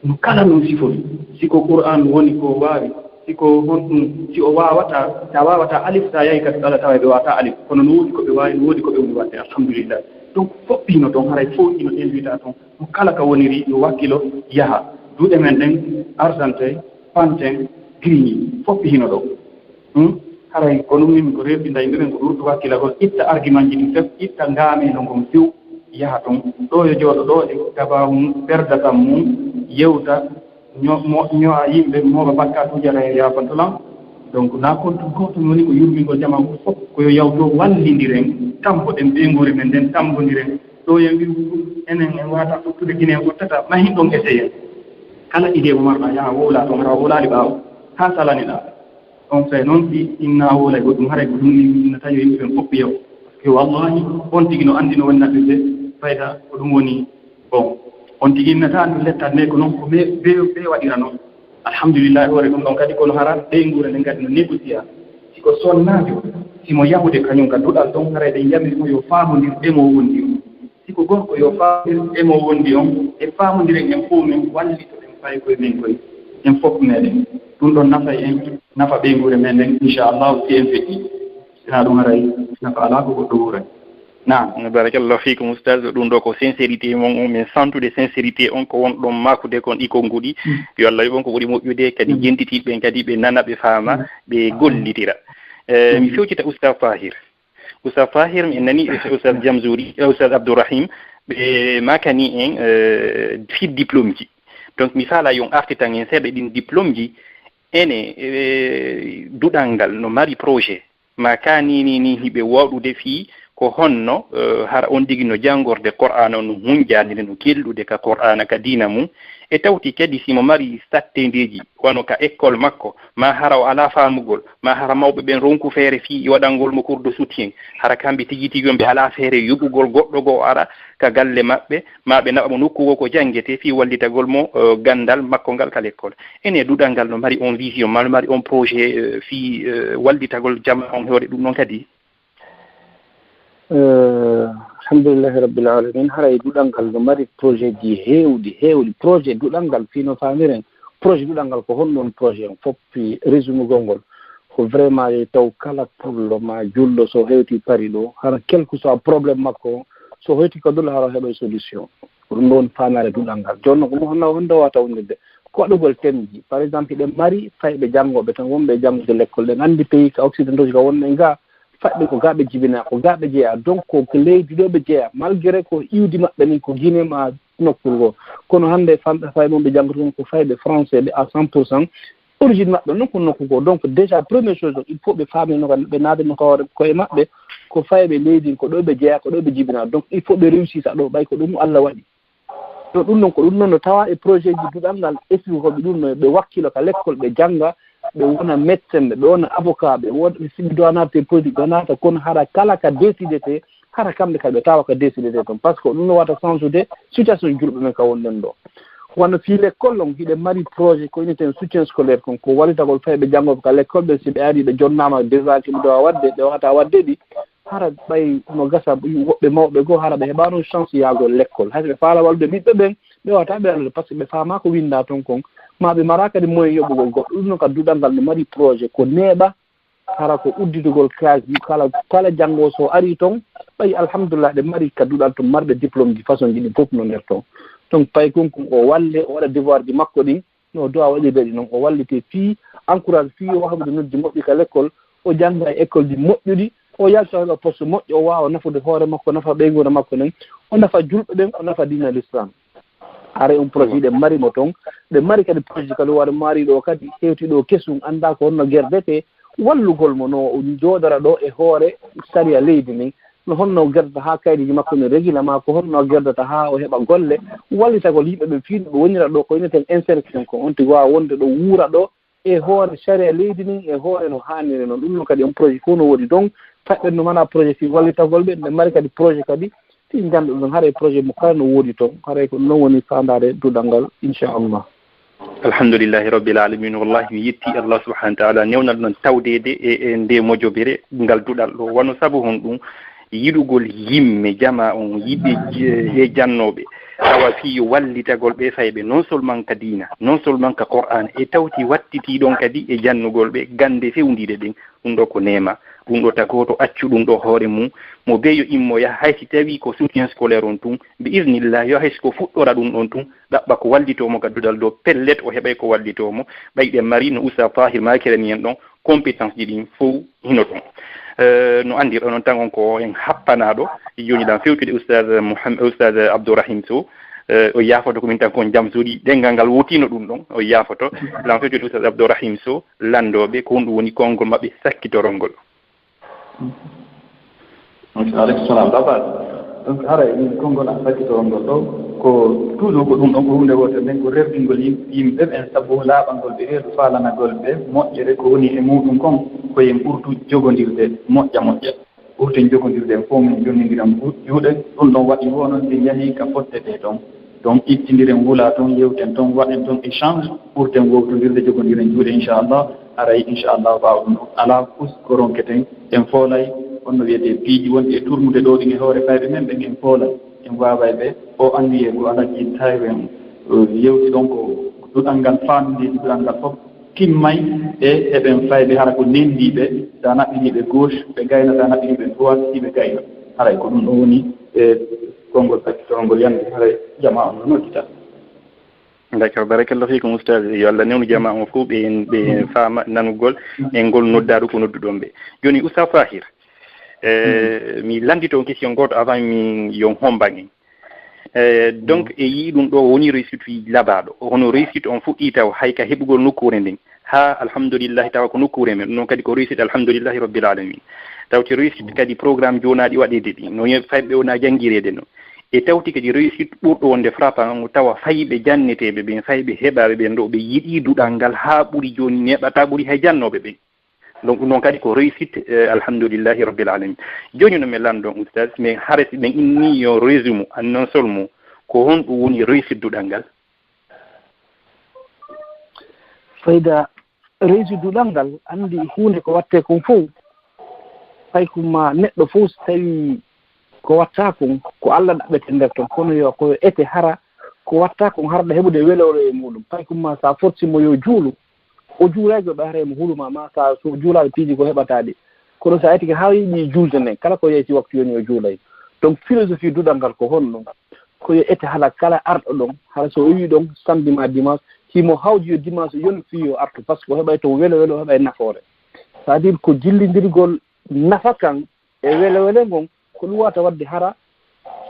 no kala noon sifori siko qur'an woni ko waawi siko honɗum si o wawata sa wawata alif sa yahi kadi ɗala tawa ɓe wawata alif kono no woodi ko ɓe wawi no woodi ko ɓe woni wadde alhamdulillah donc foɓɓino toon haray fof ino invita toon mo kala ka woniri yo wakkilo yaha duuɗe men ɗen argenteuil pantin grigny foɓɓi hino ɗo haray ko ɗum min ko rewɓinda yimɓe ɓen ko ɗurɗo wakkilagol itta argument ji ɗi fof itta ngaameno ngon few yaha toon ɗo yo jooɗo ɗo e gaba mum perdatan mum yewta ño'a yimɓe moɓa bakka tujara e yafantolam donc na kontu goto woni ko yurmingol jama fof koyo yawto wallidiren tampoɗen ɓeygori men nden tambodiren ɗo yo wi enen en wata fottude guine en ɓottata mahin ɗon essayé kala idée mo marɗa yaha wowla toon hara wowlali ɓaawo ha salaniɗa on fait noon ɗi inna wola e goɗɗum haray ko ɗum ni innata yo yimɓe ɓen fof yaw par ce que wallahi on tigi no anndi no woni naɓɓirde fayda ko ɗum woni bon on tigi innata no lettat nde ko noon ko ɓe waɗira noon alhamdulillah hoore ɗum ɗon kadi kono hara ɓeygure nden kadi no négocia siko sonnajo simo yahude kañum ka duɗal ɗon haray ɗen yamiri mo yo faamodir ɗemo wondi on siko gorko yo faamodir ɗemo wondi on e faamodiren en fof min wallito ɗen fayi koye men koye en fof meɗen ɗum ɗon nafa en nafa ɓeygure men nden inchallahu si en feƴƴi sina ɗum haray nafa ala ko goɗɗo wuuray naam barakallahu fikum oustaz ɗum ɗo ko sincérité mon min santude sincérité on ko won ɗon makude kon ɗi konnguli yo Allah yoɓon ko ɓuri moƴƴude kadi jentitiɓe ɓen kadi ɓe nana ɓe faama ɓe gollitira mi fewcita oustaz Fahir mi nani oustaz Jamzouri oustaz Abdourahim ɓe makani en fi diplôme ji donc mi faala yon artitan en seeɗa ɗin diplôme ji ene duɗal ngal no mari projet makani ni hiɓe waɗude fii ko honno hara on digi no jangorde qur'ana no hunjandide no kellude ka qur'ana ka dina mum e tawti kadi simo mari sattendeji wano ka école makko ma hara o ala famugol ma hara mawɓe ɓen ronku feere fi waɗangol mo cours de soutien hara kamɓe tigi tigi on ɓe ala feere yoɓugol goɗɗo go ara ka galle maɓɓe ma ɓe naɓa mo nokkugo ko jangete fi wallitagol mo gandal makko ngal ka l'école ene duɗal ngal no mari on vision ma no mari on projet fi wallitagol jamma on hewde ɗum noon kadi alhamdulillahi rabbil alamin haray duɗal ngal no mari projet ji heewɗi projet duɗal ngal fino famiren projet duɗal ngal ko honɗon projet on foppi résumé gol ngol ko vraiment yo taw kala pullo ma julɗo so hewti pari ɗo hara quelque soit probléme makko so hewti ko dulla hara heɓa solution ko ɗum ɗon famare duɗal ngal joni noon ko honno wata wondirde ko waɗugol temji par exemple ɗen mari fayɓe janngoɓe tan wonɓe janngude l'école ɗen anndi pays ka occidentaux ji ka wonɓe ga faɗɓe ko gaɓe jibina ko gaɓe jeeya donc ko leydi ɗo ɓe jeeya malgré ko iwdi maɓɓe ni ko guine ma nokkul go kono hannde famɓe fay mon ɓe janngoto ton ko fayɓe français ɓe à 100% origine maɓɓe noon ko nokku go donc déjà première chose il faut ɓe faamino ɓe naadino hoore koye maɓɓe ko fayɓe leydi ko ɗo ɓe jeeya ko ɗo ɓe jibina donc il faut ɓe réussisa ɗo ɓay ko ɗum Allah waɗi to ɗum noon ko ɗum noon no tawa e projet ji duɗal ngal esikoɓe ɗum no ɓe wakkilo ka l'école ɓe jannga ɓe wona médecin ɓe wona avocat ɓe wona siɓe do naate politique ɓe naata kono haɗa kala ka décidete hara kamɓe kadi ɓe tawa ko décidete toon par ce que ɗum no wata change situation julɓe men ka wonɗen ɗo wonno fi l'école on hiɗe mari projet ko initen soutien scolaire kon ko wallitagol fayi ɓe janngoɓe ka l'école ɓe si ɓe ari ɓe jonnama déjà kiɓe dowa wadde ɓe wata wadde ɗi hara ɓay no gasa woɓɓe mawɓe goo hara ɓe heɓano chance yahgol l'école hayso ɓe faala wallude ɓiɓɓe ɓen ɓe wata ɓe allude par ce que ɓe faama ko winda toon kon ma ɓe mara kadi moyen yoɓugol goɗɗo ɗum noon kadi duɗal ngal no mari projet ko neeɓa hara ko udditugol classe ji kala janngo so ari toon ɓay alhamdulillah ɗe mari ka duɗal toon marɓe diplôme ji façon ji ɗi fof no nder toon donc pay konko o walle o waɗa devoir ji makko ɗin no dowa waɗirde ɗi noon o wallite fii encourage fii o wahbude noddi moƴƴi ka l'école o jannga e école ji moƴƴuɗi o yalta heɓa poste moƴƴo o wawa nafude hoore makko nafa ɓeygode makko nen o nafa julɓe ɓen o nafa dina l'islam are on projet ɗe marimo toon ɗe mari kadi projet kadi waɗa mari ɗo kadi hewtiɗo kesum anda ko honno gerdete wallugol mo no joodara ɗo e hoore saria leydi nin no honno gerdata ha kaydiji makko no réglement ko honno gerdata ha o heɓa golle wallitagol yimɓe ɓe fiiɗo ɓe wonira ɗo ko ineten insertion ko on tigi wawa wonde ɗo wuura ɗo e hoore saria leydi nin e hoore no hanniri noon ɗum no kadi on projet fof no woɗi donc faɓɓen no mana projet fi wallitagol ɓe ne mari kadi projet kadi fi jamɗe ɗum haara projet mo kala no woodi toon haray ko noon woni fandare duɗal ngal inchallah alhamdulillahi rabbil alamin wallahi mi yetti Allah subhanahu wa ta'ala newnal noon tawdede e nde mojobere ngal duɗal ɗo wano sabu hon ɗum yiɗugol yimme jama on yiɓe e jannoɓe tawa fi wallitagol ɓe fayɓe non seulement ka dina non seulement ka Qur'an e tawti wattiti ɗon kadi e jannugol ɓe gande fewndide ɗen ɗum ɗo ko nema ɗum ɗo tagoto accu ɗum ɗo hoore mum mo beyo immo yaha haysi tawi ko soutien scolaire on tun bi isnillah yo haysi ko fuɗɗora ɗum ɗon tun ɗaɓɓa ko wallitomo gadduɗal ɗo pellet o heɓay ko wallitomo ɓayɗe mari no Usta Tahir makirani en ɗon compétence ji ɗin fof hino ɗon no andir onon tan on ko en happanaɗo joni ɗan fewtude oustad Abdourahim Sow o yafoto komin tan kon jam suuɗi ɗengal ngal wotino ɗum ɗon o yafoto ɗan fewtude oustad Abdourahim Sow landoɓe ko honɗum woni konngol maɓɓe sakkitorol ngol aleykum salam ɗaɓaɗe donc hara min konngol a sakkitorol ngol ɗo ko toujours ko ɗum ɗon ko hunde wotere nden ko rerdingol yimɓe ɓen sabu laaɓangol ɓe reedu faalanagol ɓe moƴƴere ko woni e muɗum kon koyen ɓurtu jogondirde moƴƴa ɓurten jogondirde en fof min jonnodiren juuɗe ɗum ɗon waɗi wonon de yahii ka fotte ɗe ɗon donc ittidiren wula toon yewten toon waɗen toon échange ɓurten wowtodirde jogodiren juuɗe inchallah aray inchallah wawa ɗum ala pus ko ronketen en foolay onno wiyete piiji wonɗi e tournude ɗo ɗin e hoore fayɓe men ɓen en foolay en waway ɓe o anndi e ko alaji tawen yewti ɗon ko duɗal ngal faamidiji duɗal ngal fof timmay e heɓen fayɓe hara ko nendiɓe sa naɓɓiniɓe gauche ɓe gayna sa naɓɓiniɓe droite si ɓe gayna haray ko ɗum ɗo woni e konngol sakkitorongol yande haray jama on no noddita d'accord barakallahu fikum oustaz yo Allah newnu jama on fof ɓe faama nanugol e ngol noddaɗo ko nodduɗon ɓe joni Oustaz Tahir mi landito question goto avant mi yon homban en donc e yii ɗum ɗo woni réussite fi labaɗo hono réussite on fuɗɗi taw hayka heɓugol nokkure nden ha alhamdoulillahi tawa ko nokkure men noon kadi ko réussite alhamdoulillahi rabbil alamin tawti réussite kadi programme jonaɗi waɗede ɗi no fayɓe wona janguirede noon e tawti kadi réussite ɓurɗo wonde frappan tawa fayɓe janneteɓe ɓen fayɓe heɓaɓe ɓen ɗo ɓe yiɗi duɗal ngal ha ɓuuri joni neɓata ɓuuri hay jannoɓe ɓen donc noon kadi ko réussite alhamdoulillahi rabbil alamin joni no mi landon oustaz mais harati ɓen inni yo résumé an non seulement ko honɗum woni réussite duɗal ngal fayda réussite duɗal ngal andi hunde ko watte kon fof fay kuma neɗɗo fof so tawi ko watta kon ko Allah ɗaɓɓete nder toon kono yo ko ete hara ko watta kon harɗa heɓude welore e muɗum fay kuma sa fortimo yo juulu o juulaajo ɓe haremo huluma ma sa so juulaaɗo piiji ko heɓataɗe kono sa yetike ha yiɗi juulde nden kala ko yeyti waktu yoni yo juulay donc philosophie duɗal ngal ko honɗum koyo ete hala kala arɗo ɗon hala so wi ɗon samedi ma dimanche himo hawji yo dimanche yon fiyo artu par ce que heɓay to welo heɓay nafoore c'est à dire ko jillidirgol nafa kan e wele ngon ko ɗum wata wadde hara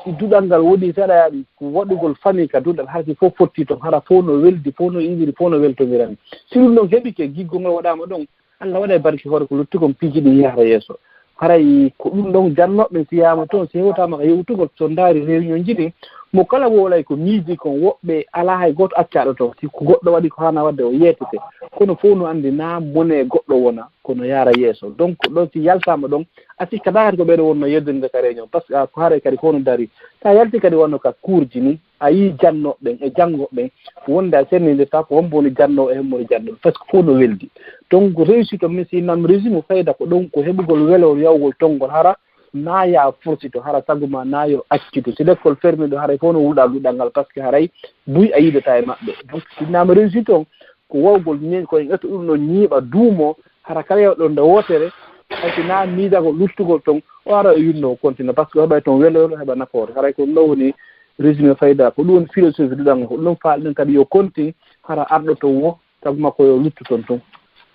si duɗal ngal woni saɗa ko waɗugol famille ka duɗal harki fof fotti toon hara fof no weldi fof no iwiri fof no weltomirani si ɗum ɗon heeɓi ke giggol ngal waɗama ɗon Allah waɗa barki hoore ko luttigol piiji ɗi yahata yeeso haray ko ɗum ɗon jannoɓe siyama toon si hewtama ka yewtugol so ndaari réunion jiɗi mo kala wolay ko miiji kon woɓɓe ala hay goto accaɗo toon si ko goɗɗo waɗi ko hana wadde o yeetete kono fof no andi na mone goɗɗo wona kono yaara yeeso donc ɗon si yaltama ɗon a sikka kadi ko ɓeɗo wonno yeddinde ka réunion par ce que ko haare kadi kono dari sa yalti kadi wonno ka courji ni a yii jannoɓeɓen e janggoɓeɓen wonde a sernidirta ko hombo woni jannowo e hemmono jannoɓe par ce que fof no weldi donc réussite o min si nam résumé fayda ko ɗon ko heɓugol welor yawgol tonngol hara naaya forsito hara saguma naayo accito si l'école fermé ɗo haray fof no wuɗa luɗal ngal par ce que haray buy a yidata e maɓɓe donc sinnama réussite on ko wawgol ñeñ koye ƴetto ɗum ɗo ñiiɓa duumo hara kala yewɗo nde wotere hayso na miidagol luttugol toon o ara e yinno continue par ce que heɓay toon welolo heɓa nafoore haray ko ɗum ɗo woni résumé fayda ko ɗum woni philosophie ɗuɗal ngal ko ɗum ɗon faalɗen kadi yo continue hara arɗo toon wo sabu makko yo luttu toon toon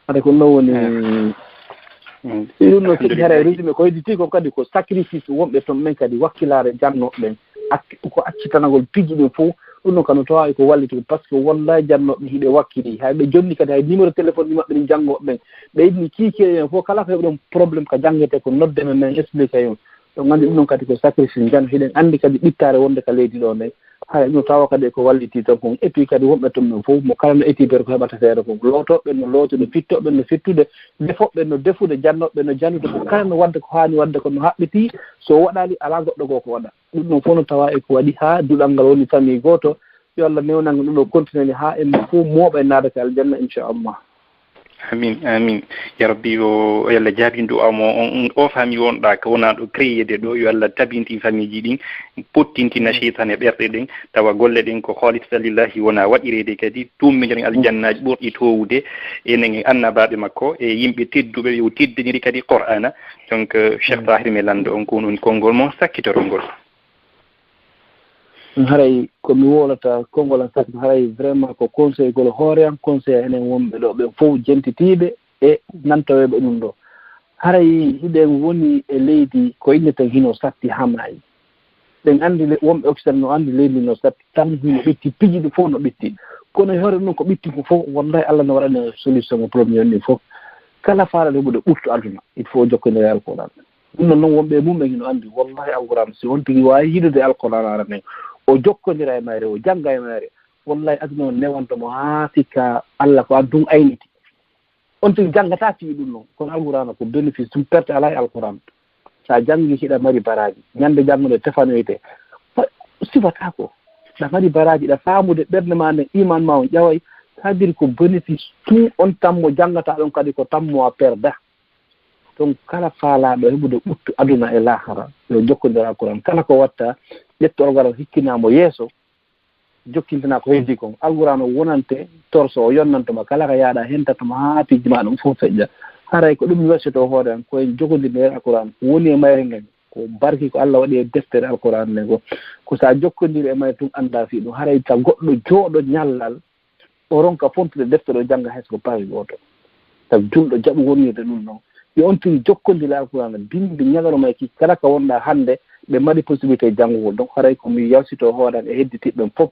haray ko ɗum ɗon woni ɗum no siɗi hara résumé ko hedditi ko kadi ko sacrifice wonɓe toon ɓen kadi wakkilare jannoɓe ɓen ko accitanagol piiji ɗin fof ɗum ɗon kano tawa ko walliti par ce que wallahi jannoɓe hiɓe wakkili hay ɓe jonni kadi hay numéro téléphone ɗi maɓɓe ɗin janngoɓe ɓen ɓe yiɗni kiikiɗe en fof kala ko heɓe ɗon probléme ko janggete ko noddeme men expliqué yon ɗon anndi ɗum ɗon kadi ko sacrifice jan hiɗen anndi kadi ɓittare wonde ka leydi ɗo nde hay ɗum tawa kadi ko walliti tan kon et puis kadi wonɓe toon ɓen fof mo kala no étibere ko heɓata feere kon lootoɓe no lootude fittoɓe no fittude defoɓe no defude jannoɓe no jannude ko kala no wadde ko haani wadde ko no haɓɓiti so waɗali ala goɗɗo goo ko waɗa ɗum ɗon fof no tawa e ko waɗi haa duɗal ngal woni famille gooto yo Allah newnango ɗum ɗo continue haa en fof mooɓe naadata aljanna inchallah amin amin ya rabbi o yo Allah jaabindu amo o famille wonɗa ko wona ɗo créede ɗo yo Allah tabinti famille ji ɗin pottintina cheytane ɓerɗe ɗen tawa golle ɗen ko haalisa lillahi wona waɗirede kadi tummidiren aljannaji ɓurɗi towude enen annabaɓe makko e yimɓe tedduɓe yo teddiniri kadi qur'ana donc cheikh tahir me lando on ko woni konngol mo sakkitorongol haray komi wolata konngol an sakki haray vraiment ko conseil gol hoore an conseil enen wonɓe ɗo ɓen fof jentitiiɓe e nantaweɓe ɗum ɗo haray hiɗen woni e leydi ko inneten hino satti hamayi ɓen anndi wonɓe occident no anndi leydi no satti tan hino ɓitti piji ɗi fof no ɓitti kono e hoore ɗum ko ɓitti ko fof wallahi Allah no waɗane solution o premier ni fof kala faalaɗo heɓude ɓurtu aduna il faut jokkondire alquran ɗum noon wonɓe mumɓe hino anndi wallahi alquran si on tigi wawi hidude alquran ara nen o jokkodira e mayre o jangga e mayre wallahi aduna o newantomo haa sikka Allah ko addum ayniti on tigi janggata fii ɗum noon kono alqurana ko bénéfice ɗum perte ala e alquran sa janngi hiɗa mari baraji ñande janngude tefanoyte sifata ko ɗa mari baraji ɗa faamude ɓernde ma nden iman ma on ƴaway c'est-à-dire ko bénéfice tout on tammo janggata ɗon kadi ko tammo a perda donc kala faalaɗo heɓude ɓuttu aduna e lahara yo jokkodira alquran kala ko watta ƴetto alquran hikkinamo yeeso jokkintina ko heddi kon alquran o wonante torso o yonnantoma kala ko yaaɗa hentatoma haa pijji ma ɗum fof feƴƴa haray ko ɗum wersito hoore an koye jogodirde e alquran ko woni e mayre ngen ko barki ko Allah waɗi e deftere alquran nde ko sa jokkodiri e mayre tun annda fi ɗum haray ta goɗɗo jooɗo ñallal o ronka fontude deftere o jannga hay so ko pawi gooto sabu julɗo jaɓu wonnirde ɗum noon yo on tigi jokkodire alqurana binde ñaloroma ki kala ko wonɗa hannde ɓe mbaɗi possibilité janngugol donc haray komi yawsito hooran e hedditiɓɓen fof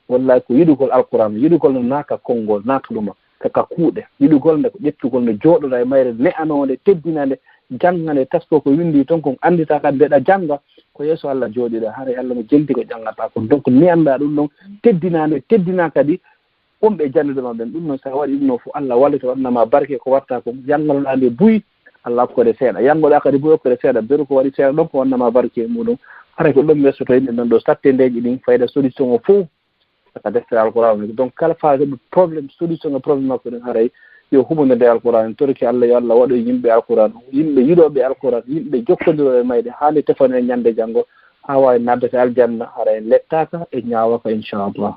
wallahi ko yiɗugol alqurana yiɗugol no naaka konngol naaka ɗuma kaka kuuɗe yiɗugol nde ko ƴettugol nde jooɗoɗa e mayre ne'anode teddinande janngande tasko ko windi toon kon anndita kadi ndeɗa jannga ko yeeso Allah jooɗiɗa haray Allah no jelti ko janngata kon donc ni annda ɗum ɗon teddinande teddina kadi wonɓe jannudema ɓen ɗum noon sa waɗi ɗum no fof Allah wallita waɗnama barke ko watta ko jannganoɗa nde buyi Allah hokkode seeɗa yangoɗa kadi boy hokkode seeɗa beru ko waɗi seeɗa ɗon ko wannama barke e muɗum haray ko ɗon westoto yimɓe nan ɗo satte ndeji ɗin fayda solution o fof saka deftere alquran donc kala faa heɓi probléme solution e probléme makko ɗen haray yo huɓode nde alquran torki Allah yo Allah waɗo yimɓe alquran yimɓe yiɗoɓe alquran yimɓe jokkodiro e mayde haade tefano e ñande janngo ha wawi naddete aljanna haray lettaka e ñawaka inchallah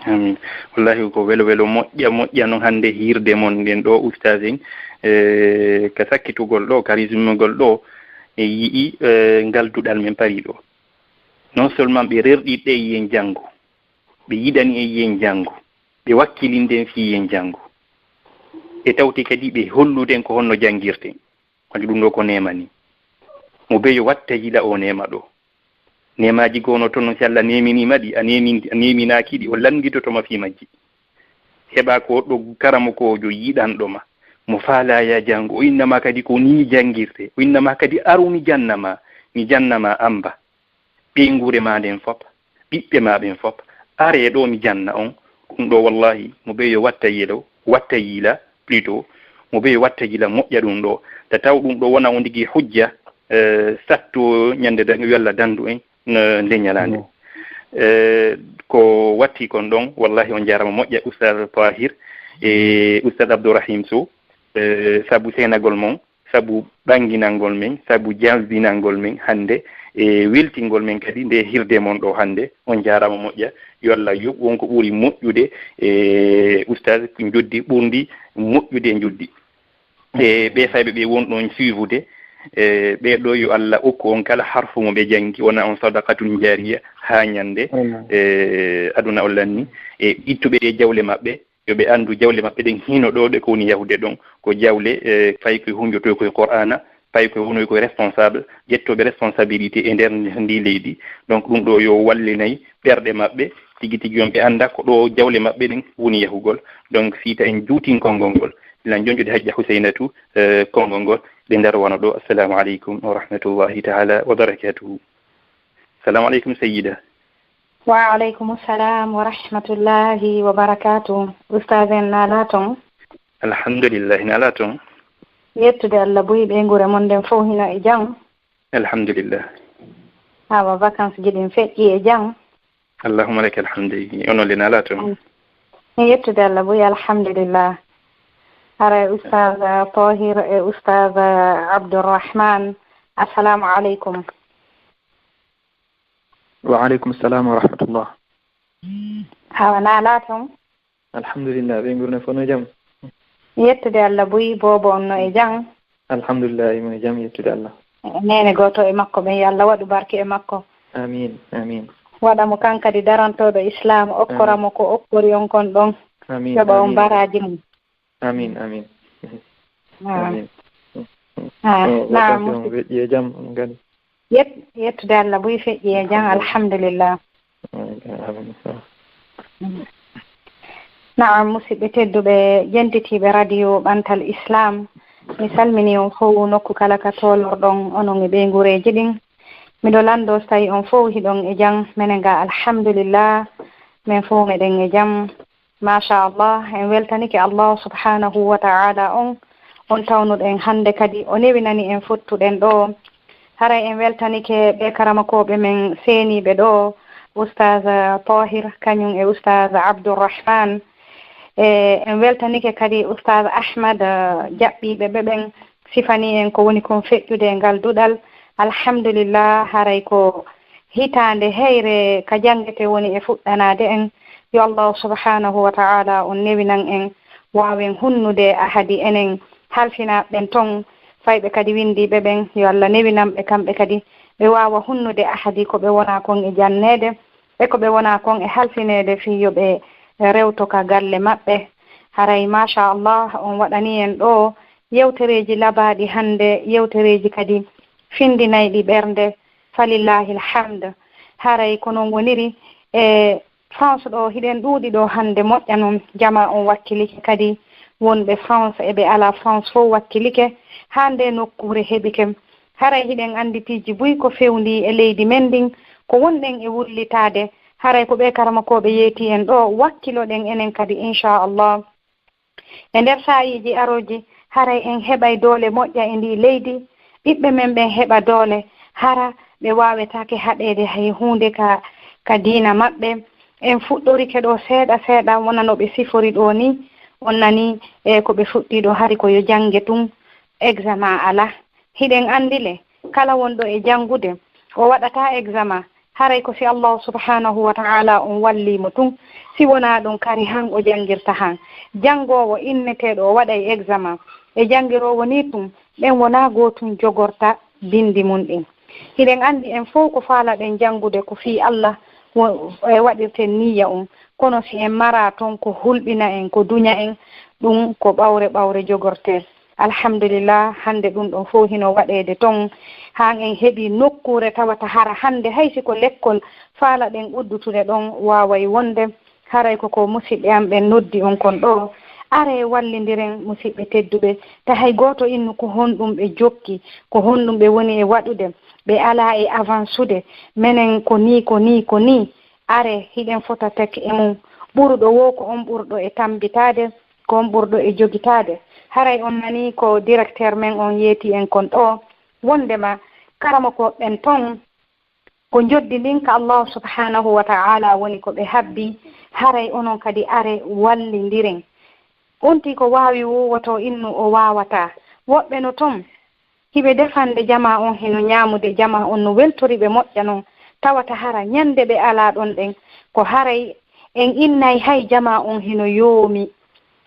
amin wallahi ko welo welo moƴƴa noon hannde hirde mon ngen ɗo oustage en ka sakkitugol ɗo ka résumegol ɗo e yii ngalduɗal men pari ɗo non seulement ɓe rerɗiɗɗe e yiyen janngo ɓe yiɗani e yiyen janngo ɓe ɓe wakkilinden fiyen janngo e tawti kadi ɓe holluden ko honno janngirten kadi ɗum ɗo ko nemani mo be yo watta yila o nema ɗo nemaji gono toon no si Allah neminima ɗi a neminaki ɗi o landitotoma fi majji heɓa ko ɗo karamo kojo yiɗanɗoma mo faalaya janngo o innama kadi ko ni janngirte o innama kadi aru mi jannama amba ɓeygure ma nden fop ɓiɓɓe ma ɓen fop are ɗo mi janna on ɗum ɗo wallahi mo be yo watta yiila plutôt mo be yo watta yiila moƴƴa ɗum ɗo ta taw ɗum ɗo wona on ndigui hujja satto ñande walla dandu en nde ñalande ko watti kon ɗon wallahi on jarama moƴƴa oustad Tahir e oustad Abdourahim Sow sabu senagol mon sabu ɓanginalngol men sabu jalbinalngol men hannde e weltingol men kadi nde hirde mon ɗo hannde on jarama moƴƴa yo Allah yoɓ wonko ɓuuri moƴƴude e oustad ko joddi ɓurdi moƴƴude e joddi e ɓe fayɓe ɓe wonɗon suivude ɓeɗo yo Allah okku on kala harfu mo ɓe janggi wona on sadaqatul jariya ha ñande aduna on lanni e ittuɓe ɗe jawle maɓɓe yoɓe andu jawle maɓɓe ɗen hino ɗo ɗe ko woni yahude ɗon ko jawle fayi koye hunjotoy koye qur'ana fayi koye wonoy koye responsable ƴettoɓe responsabilité e nder ndi leydi donc ɗum ɗo yo wallinayi ɓerɗe maɓɓe tigi tigi yon ɓe anda ko ɗo jawle maɓɓe ɗen woni yahugol donc siita en juutin konngol ngol ilan jonjude hajja Huseynatou konngol ngol ɗe nder wona ɗo assalamu aleykum wa rahmatullahi taala wa barakatuhu assalamu aleykum seyida wa aleykum salam wa rahmatullahi wa barakatuh oustaz en naala toon alhamdulillahi naala toon yettude Allah boyi ɓe ngure mon nden fof hino e jam alhamdulillah awa vacance ji ɗin feƴƴi e jam allahumma laka alhamdu onole naala toon yettude Allah boyi alhamdulillah ara oustaz Tahir e oustaz Abdourahmane assalamu aleykum wa aleykum salam wa rahmatullah awa naala toon alhamdulillah ɓe gurne fof no jaam yettude Allah boyi bobo on no e jam alhamdulillah imo e jaam yettude Allah nene goto e makko ɓen yo Allah waɗu barke e makko amin amin waɗamo kankadi darantoɗo islam okkoramo ko okkori on kon ɗon amin yoɓa on baraji mum amin amin amin naam weƴƴi e jaam on gani yettude Allah boyi feƴƴi e jam alhamdulillah naam musidɓe tedduɓe jentitiɓe radio ɓantal islam mi salmini on fof nokku kala ka tolorɗon onon e ɓe gureji ɗin miɗo lando so tawi on fof hiɗon e jam minen ga alhamdulillah min fof meɗen e jam machallah en weltanike Allah subhanahu wa ta'ala on tawnuɗen hande kadi o newinani en fottuɗen ɗo haray en weltanike ɓe karamakoɓe men seeniɓe ɗo oustaz Tahir kañum e oustaz Abdourahmane en weltanike kadi oustaz Ahmad jaɓɓiɓe ɓeɓen sifani en ko woni kon feƴƴude ngal duɗal alhamdulillah haray ko hitande heyre ka jangete woni e fuɗɗanade en yo Allah subhanahu wa ta'ala on newinan en wawen hunnude ahadi enen halfinaɓen ton fayɓe kadi windiɓe ɓen yo Allah newinanɓe kamɓe kadi ɓe wawa hunnude ahadi ko ɓe wona kon e jannede ɓe ko ɓe wona kon e halfinede fiyoɓe rewto ka galle maɓɓe haray machallah on waɗani en ɗo yewtereji labaɗi hande yewtereji kadi findinayɗi ɓernde falillahi alhamd haray ko non woniri e France ɗo hiɗen ɗuuɗi ɗo hande moƴƴa noon jama on wakkilike kadi wonɓe France eɓe ala France fof wakkilike hande nokkure heɓike haray hiɗen andi piiji buy ko fewndi e leydi men ndin ko wonɗen e wullitade haray ko ɓe karamakoɓe yeeti en ɗo wakkiloɗen enen kadi inchallah e nder sayiji aroji haray en heɓay doole moƴƴa e ndi leydi ɓiɓɓe men ɓen heɓa doole hara ɓe wawetake haɗede hay hunde ka diina maɓɓe en fuɗɗorike ɗo seeɗa wona no ɓe sifori ɗo ni on nani e ko ɓe fuɗɗi ɗo hari koyo jange tun examen ala hiɗen andile kala wonɗo e jangude o waɗata examen haray ko si Allah subhanahu wa ta'ala on wallimo tun si wona ɗum kari han o jangirta han jangowo inneteɗo o waɗay examen e jangirowo ni tun ɓen wona gotum jogorta bindi mum ɗin hiɗen andi en fof ko faalaɗen jangude ko fi Allah e waɗirten niyya on kono si en mara ton ko hulɓina en ko duña en ɗum ko ɓawre jogorte. Alhamdulillah hande ɗum ɗon fof hino waɗede ton han en heɓi nokkure tawata hara hande haysi ko lekkol faala ɗen uddutude ɗon waway wonde. Haray koko musidɓe am ɓen noddi on kon ɗo are wallidiren musidɓe tedduɓe ta hay goto innu ko honɗum ɓe jokki ko honɗum ɓe woni e waɗude ɓe ala e avancude minen ko ni are hiɗen fota tek e mum ɓurɗo wo ko on ɓurɗo e tambitade ko on ɓurɗo e jogitade. Haray on nani ko directeur men on yeeti en kon ɗo wondema karama ko ɓen ton ko joddi ndin ka Allah subhanahu wa ta'ala woni ko ɓe habbi. Haray onon kadi are wallidiren onti ko wawi wowoto innu o wawata woɓɓe no ton hiɓe defande jama on hino ñamude jama on no weltori ɓe moƴƴa non tawata hara ñande ɓe ala ɗon ɗen ko haray en innay hay jama on hino yoomi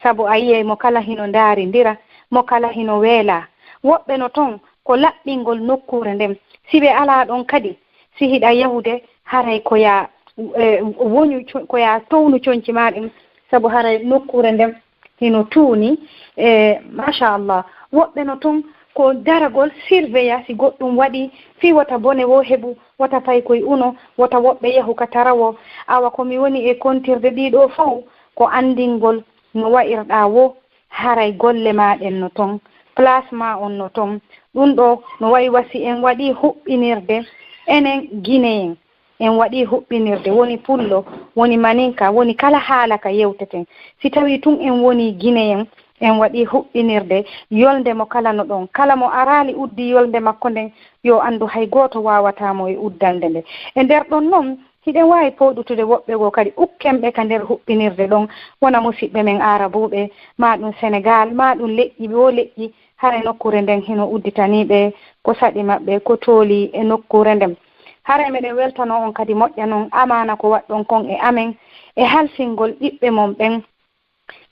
sabu a yiyey mo kala hino daaridira mo kala hino weela. Woɓɓe no ton ko laɓɓingol nokkure nden siɓe ala ɗon kadi si hiɗa yahude haray koya woñu koya townu coñci maɗen sabu haray nokkure nden hino tuuni machallah. Woɓɓe no ton ko daragol surveilla si goɗɗum waɗi fi wata bone wo heɓu wata tay koye uno wata woɓɓe yahu ka tarawo awa komi woni e kontirde ɗiɗo fof ko andingol no wa'irɗa wo haray golle maɗen no ton place ma on no ton ɗum ɗo no wayi wasi en waɗi huɓɓinirde enen guinéen en waɗi huɓɓinirde woni pullo woni maninka woni kala haala ka yewteten si tawi tun en woni guinéen en waɗi huɓɓinirde yolde mo kala no ɗon kala mo arali uddi yolde makko nden yo andu hay goto wawatamo e uddalde nde e nder ɗon noon hiɗen wawi poɗutude woɓɓe go kadi ukkenɓe ka nder huɓɓinirde ɗon wona musidɓe men arabuɓe ma ɗum Sénégal ma ɗum leƴƴi wo leƴƴi haray nokkure nden hino udditaniɓe ko saɗi maɓɓe ko tooli e nokkure nden. Haray meɗen weltano on kadi moƴƴa noon amana ko waɗɗon kon e amen e halsingol ɓiɓɓe mon ɓen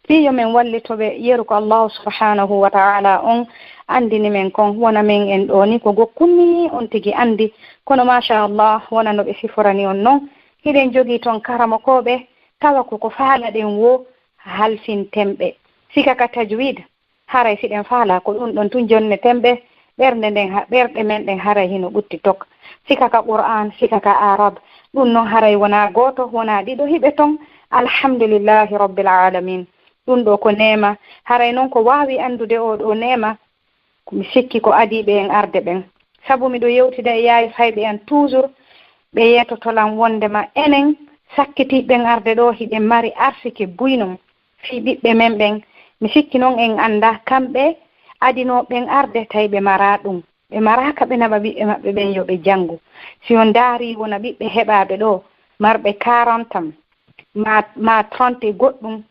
fiyo men wallitoɓe yeru ko Allah subhanahu wa ta'ala on andini men kon wona men en ɗo ni ko gokkunni on tigi andi kono machallah wona no ɓe siforani on noon hiɗen jogii toon karamokoɓe tawa koko faala ɗen wo halfintemɓe sika ka tajwid haray siɗen faala ko ɗum ɗon tun jonne temɓe ɓerɗe men ɗen haray hino ɓutti tok sika ka Qur'an sika ka arab ɗum noon haray wona goto wona ɗiɗo hiɓe ton alhamdulillahi rabbil alamin ɗum ɗo ko nema haray noon ko wawi andude o ɗo nema mi sikki ko adiɓe en arde ɓen sabu miɗo yewtida e yaawi fayɓe en toujours ɓe yetotolan wondema enen sakkitiɓɓen arde ɗo hiɗen mari arsike buynom fi ɓiɓɓe men ɓen mi sikki noon en anda kamɓe adinoɓen arde tawi ɓe mara ɗum ɓe maraka ɓe naɓa ɓiɓɓe maɓɓe ɓen yo ɓe janngu si on daari wona ɓiɓɓe heɓaɓe ɗo marɓe 40 am ma 30 goɗɗum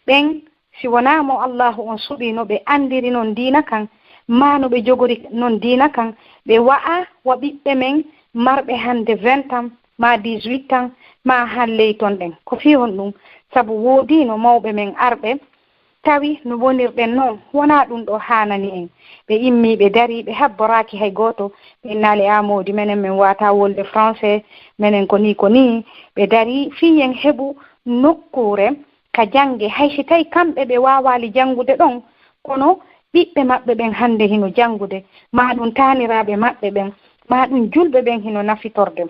ɓen si wonamo Allahu on suɓi no ɓe andiri noon diina kan ma no ɓe jogori noon diina kan ɓe wa'a wa ɓiɓɓe men marɓe hande 20 ans ma 18 ans ma han leyton ɗen ko fi on ɗum sabu woodi no mawɓe men arɓe tawi no wonirɗen noon wona ɗum ɗo hanani en ɓe immi ɓe dari ɓe habboraki hay goto ɓe naali amodi menen min wata wolde français menen ko ni ɓe dari fiyen heɓu nokkure ka jange hay si tawi kamɓe ɓe wawali jangude ɗon kono ɓiɓɓe maɓɓe ɓen hande hino jangude ma ɗum taniraɓe maɓɓe ɓen ma ɗum julɓe ɓen hino nafitorde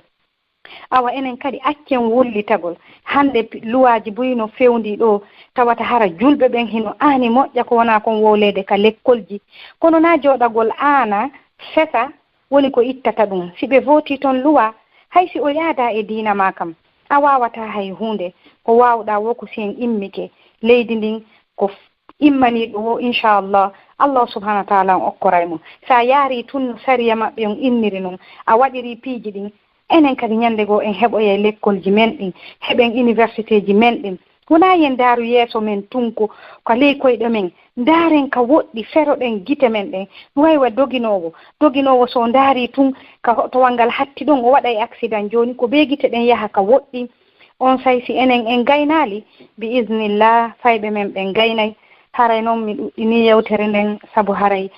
awa enen kadi accen wullitagol hande luwaji buyino fewndi ɗo tawata hara julɓe ɓen hino aani moƴƴa ko wona kon wowlede ka lekkolji kono na joɗagol aana feta woni ko ittata ɗum si ɓe voti toon luwa hay si o yaada e diina ma kam a wawata hay hunde ko wawɗa wo ko si en immike leydi ndin ko immaniɗo wo inchallah Allah subhanahu wa ta'ala on okkoraymo sa yaari tun sariya maɓɓe on inniri noon a waɗiri piiji ɗin enen kadi ñande goo en heɓoye lekkolji men ɗin heɓen université ji men ɗin wona yen daaru yeeso men tunko ko ley koyɗo men ndaaren ka woɗɗi feroɗen gite men ɗen waywa doginowo so ndaari tun ka towal ngal hatti ɗon o waɗa e accident joni ko be gite ɗen yaha ka woɗɗi on say si enen en gaynali bi isnillah fayɓe men ɓen gaynay haray noon mi ɗuɗɗini yewtere nden sabu haray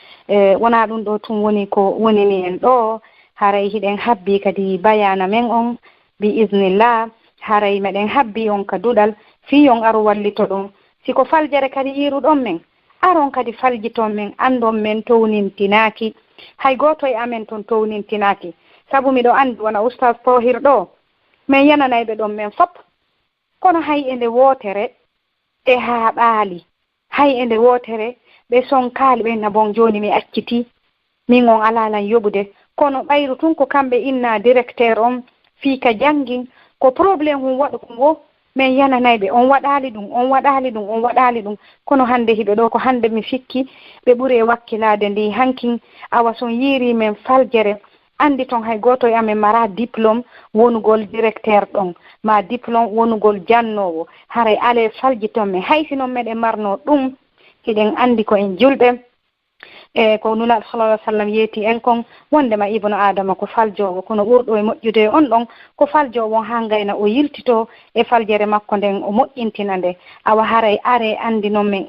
wona ɗum ɗo tun woni ko wonini en ɗo haray hiɗen habbi kadi bayana men on bi isnillah haray meɗen habbi on ka duɗal fiyon aru wallito ɗum siko faljere kadi yiruɗon men aron kadi faljiton men andon men townintinaki hay goto e amen ton townintinaki sabu miɗo andi wona oustaz Tahir ɗo min yananayɓe ɗon men fop kono hay e nde wotere e haaɓaali hay e nde wotere ɓe sonkaali ɓe nabon joni mi acciti min on alalan yoɓude kono ɓayru tun ko kamɓe inna directeur on fiika jangin ko probléme hum waɗa ko ngo min yananayɓe on waɗali ɗum kono hande hiɓe ɗo ko hande mi fikki ɓe ɓuuri e wakkilade ndi hankin awa son yiiri men faljere andi ton hay goto e amen mara diplôme wonugol directeur ɗon ma diplôme wonugol jannowo haray ale faljiton men haysi noon meɗen marno ɗum hiɗen andi ko en julɓe e ko nulaɗo sallallahu alaihi wasallam yeeti en kon wondema ibnu adama ko faljowo kono ɓurɗo e moƴƴude on ɗon ko faljowo ha gayna o yiltito e faljere makko nden o moƴƴintina nde awa haray are andi noon men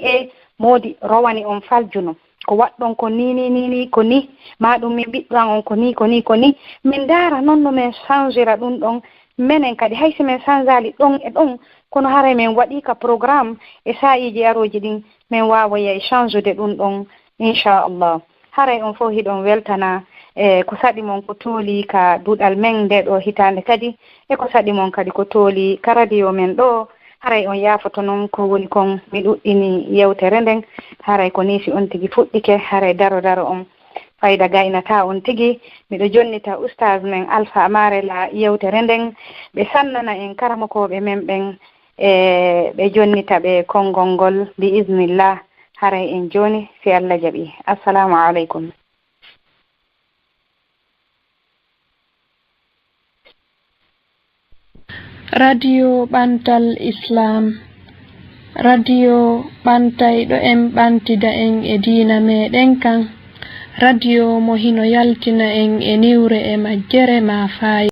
moodi rowani on faljuno ko waɗɗon ko ni ko ni maɗum min ɓiɗɗan on ko ni min daara noon no min changera ɗum ɗon menen kadi haysi min changeali ɗon e ɗon kono haray min waɗi ka programme e sa'iji aroji ɗin min wawoya e changeude ɗum ɗon inchallah haray on fof hiɗon weltana e ko saɗi mon ko tooli ka duɗal men nde ɗo hitande kadi e ko saɗi mon kadi ko tooli ka radio men ɗo haray on yaafoto noon ko woni kon mi ɗuɗɗini yewtere nden haray ko ni si on tigi fuɗɗike haray daro on fayda gaynata on tigi miɗo jonnita oustaz men Alpha Amare la yewtere nden ɓe sannana en karamakoɓe men ɓen e ɓe jonnita ɓe konngol ngol bi iznillah haray en joni si Allah jaɓi. Assalamu aleykum. Radio Bantal Islam, radio ɓantayɗo en ɓantida en e diina meɗen kan, radio mo hino yaltina en e niwre e majjere ma fayi.